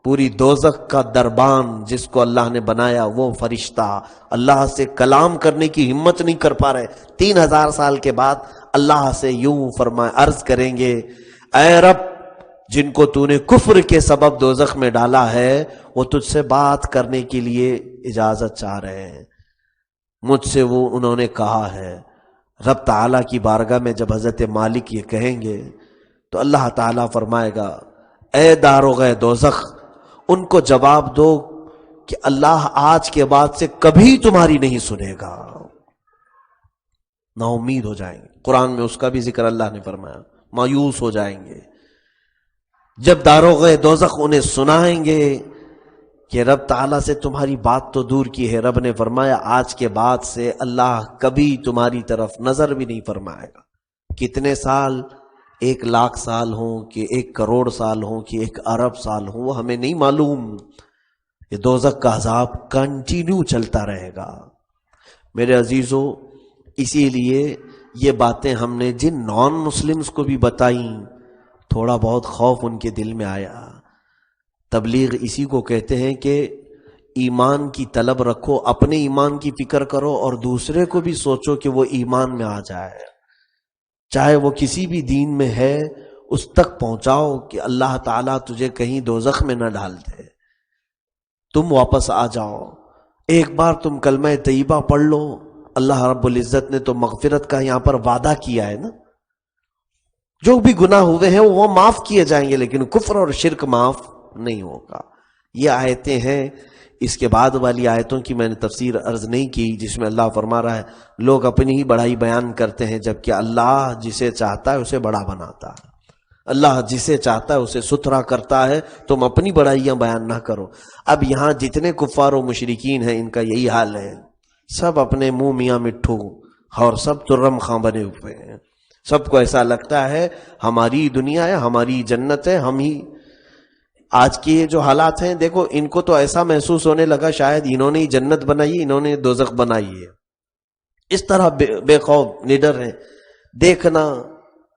پوری دوزخ کا دربان جس کو اللہ نے بنایا، وہ فرشتہ اللہ سے کلام کرنے کی ہمت نہیں کر پا رہے۔ 3000 سال کے بعد اللہ سے یوں فرمائے، عرض کریں گے اے رب، جن کو تو نے کفر کے سبب دوزخ میں ڈالا ہے وہ تجھ سے بات کرنے کے لیے اجازت چاہ رہے ہیں، مجھ سے وہ انہوں نے کہا ہے۔ رب تعالیٰ کی بارگاہ میں جب حضرت مالک یہ کہیں گے تو اللہ تعالیٰ فرمائے گا اے داروغہ دوزخ، ان کو جواب دو کہ اللہ آج کے بعد سے کبھی تمہاری نہیں سنے گا۔ نا امید ہو جائیں گے، قرآن میں اس کا بھی ذکر اللہ نے فرمایا، مایوس ہو جائیں گے۔ جب داروغہ دوزخ انہیں سنائیں گے کہ رب تعالیٰ سے تمہاری بات تو دور کی ہے، رب نے فرمایا آج کے بعد سے اللہ کبھی تمہاری طرف نظر بھی نہیں فرمائے گا۔ کتنے سال؟ 1,00,000 سال ہوں کہ 1 کروڑ سال ہوں کہ 1 ارب سال ہوں، وہ ہمیں نہیں معلوم۔ یہ دوزخ کا عذاب کنٹینیو چلتا رہے گا میرے عزیزو۔ اسی لیے یہ باتیں ہم نے جن نان مسلمز کو بھی بتائیں، تھوڑا بہت خوف ان کے دل میں آیا۔ تبلیغ اسی کو کہتے ہیں کہ ایمان کی طلب رکھو، اپنے ایمان کی فکر کرو اور دوسرے کو بھی سوچو کہ وہ ایمان میں آ جائے، چاہے وہ کسی بھی دین میں ہے اس تک پہنچاؤ کہ اللہ تعالیٰ تجھے کہیں دوزخ میں نہ ڈال دے، تم واپس آ جاؤ۔ ایک بار تم کلمہ طیبہ پڑھ لو، اللہ رب العزت نے تو مغفرت کا یہاں پر وعدہ کیا ہے نا، جو بھی گناہ ہوئے ہیں وہ معاف کیے جائیں گے، لیکن کفر اور شرک معاف نہیں ہوگا۔ یہ آیتیں ہیں۔ اس کے بعد والی آیتوں کی میں نے تفسیر عرض نہیں کی، جس میں اللہ فرما رہا ہے لوگ اپنی ہی بڑائی بیان کرتے ہیں، جبکہ اللہ جسے چاہتا ہے اسے بڑا بناتا ہے، اللہ جسے چاہتا ہے اسے ستھرا کرتا ہے، تم اپنی بڑائیاں بیان نہ کرو۔ اب یہاں جتنے کفار و مشرکین ہیں ان کا یہی حال ہے، سب اپنے منہ میاں مٹھو اور سب ترم خاں بنے ہوئے ہیں، سب کو ایسا لگتا ہے ہماری دنیا ہے، ہماری جنت ہے، ہم ہی۔ آج کی یہ جو حالات ہیں دیکھو، ان کو تو ایسا محسوس ہونے لگا شاید انہوں نے ہی جنت بنائی، انہوں نے دوزخ بنائی ہے، اس طرح بے خوف نڈر ہیں۔ دیکھنا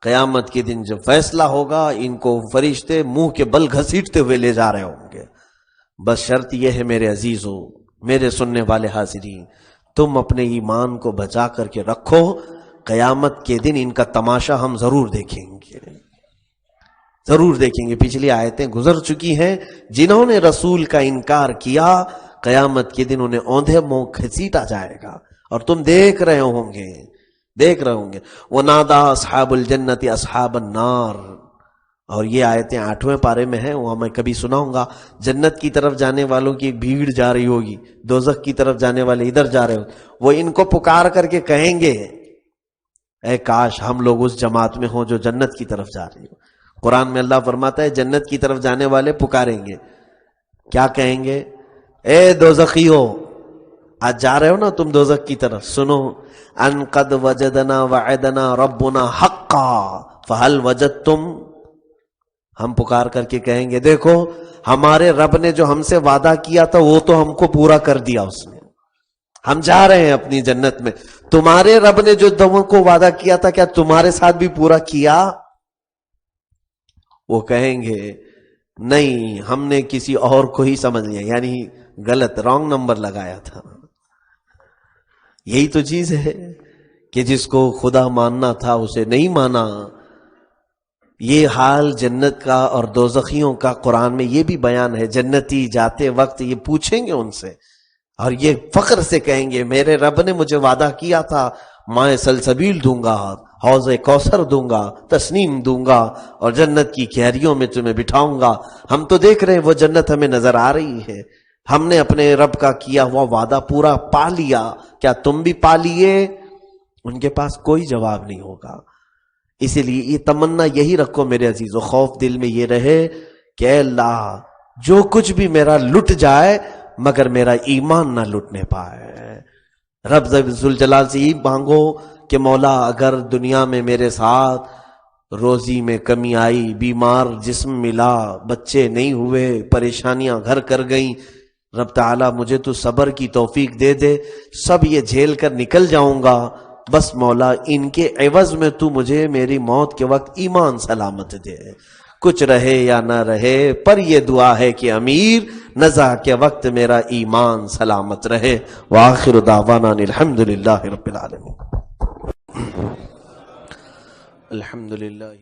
قیامت کے دن جب فیصلہ ہوگا ان کو فرشتے منہ کے بل گھسیٹتے ہوئے لے جا رہے ہوں گے، بس شرط یہ ہے میرے عزیزو، میرے سننے والے حاضرین، تم اپنے ایمان کو بچا کر کے رکھو، قیامت کے دن ان کا تماشا ہم ضرور دیکھیں گے، ضرور دیکھیں گے۔ پچھلی آیتیں گزر چکی ہیں، جنہوں نے رسول کا انکار کیا قیامت کے دن انہیں اوندھے منہ گھسیٹا جائے گا، اور تم دیکھ رہے ہوں گے، دیکھ رہے ہوں گے۔ وَنَادَا أَصْحَابُ الْجَنَّةِ أَصْحَابَ النَّارِ، اور یہ آیتیں 8ویں پارے میں ہیں، وہاں میں کبھی سناؤں گا۔ جنت کی طرف جانے والوں کی ایک بھیڑ جا رہی ہوگی، دوزخ کی طرف جانے والے ادھر جا رہے ہوگے، وہ ان کو پکار کر کے کہیں گے اے کاش ہم لوگ اس جماعت میں ہوں جو جنت کی طرف جا رہی ہو۔ قرآن میں اللہ فرماتا ہے جنت کی طرف جانے والے پکاریں گے، کیا کہیں گے؟ اے دوزخیو، آج جا رہے ہو نا تم دوزخ کی طرف، سنو، ان قد وجدنا وعدنا ربنا حقا فہل وجدتم، ہم پکار کر کے کہیں گے دیکھو ہمارے رب نے جو ہم سے وعدہ کیا تھا وہ تو ہم کو پورا کر دیا اس نے، ہم جا رہے ہیں اپنی جنت میں، تمہارے رب نے جو تم کو وعدہ کیا تھا کیا تمہارے ساتھ بھی پورا کیا؟ وہ کہیں گے نہیں، ہم نے کسی اور کو ہی سمجھ لیا، یعنی غلط، رانگ نمبر لگایا تھا۔ یہی تو چیز ہے کہ جس کو خدا ماننا تھا اسے نہیں مانا۔ یہ حال جنت کا اور دوزخیوں کا قرآن میں یہ بھی بیان ہے۔ جنتی جاتے وقت یہ پوچھیں گے ان سے، اور یہ فخر سے کہیں گے میرے رب نے مجھے وعدہ کیا تھا، مائے سلسبیل دوں گا، حوض کوثر دوں گا، تسنیم دوں گا، اور جنت کی کیریوں میں تمہیں بٹھاؤں گا۔ ہم تو دیکھ رہے ہیں وہ جنت ہمیں نظر آ رہی ہے، ہم نے اپنے رب کا کیا ہوا وعدہ پورا پا لیا، کیا تم بھی پا لیے؟ ان کے پاس کوئی جواب نہیں ہوگا۔ اسی لیے یہ تمنا یہی رکھو میرے عزیزو، خوف دل میں یہ رہے کہ اے اللہ جو کچھ بھی میرا لٹ جائے مگر میرا ایمان نہ لٹنے پائے۔ رب ذوالجلال سے یہ مانگو کہ مولا اگر دنیا میں میرے ساتھ روزی میں کمی آئی، بیمار جسم ملا، بچے نہیں ہوئے، پریشانیاں گھر کر گئیں، رب تعالیٰ مجھے تو صبر کی توفیق دے دے، سب یہ جھیل کر نکل جاؤں گا، بس مولا ان کے عوض میں تو مجھے میری موت کے وقت ایمان سلامت دے، کچھ رہے یا نہ رہے، پر یہ دعا ہے کہ امیر نزع کے وقت میرا ایمان سلامت رہے۔ وآخر دعوانا الحمدللہ رب العالمین۔ الحمدللہ۔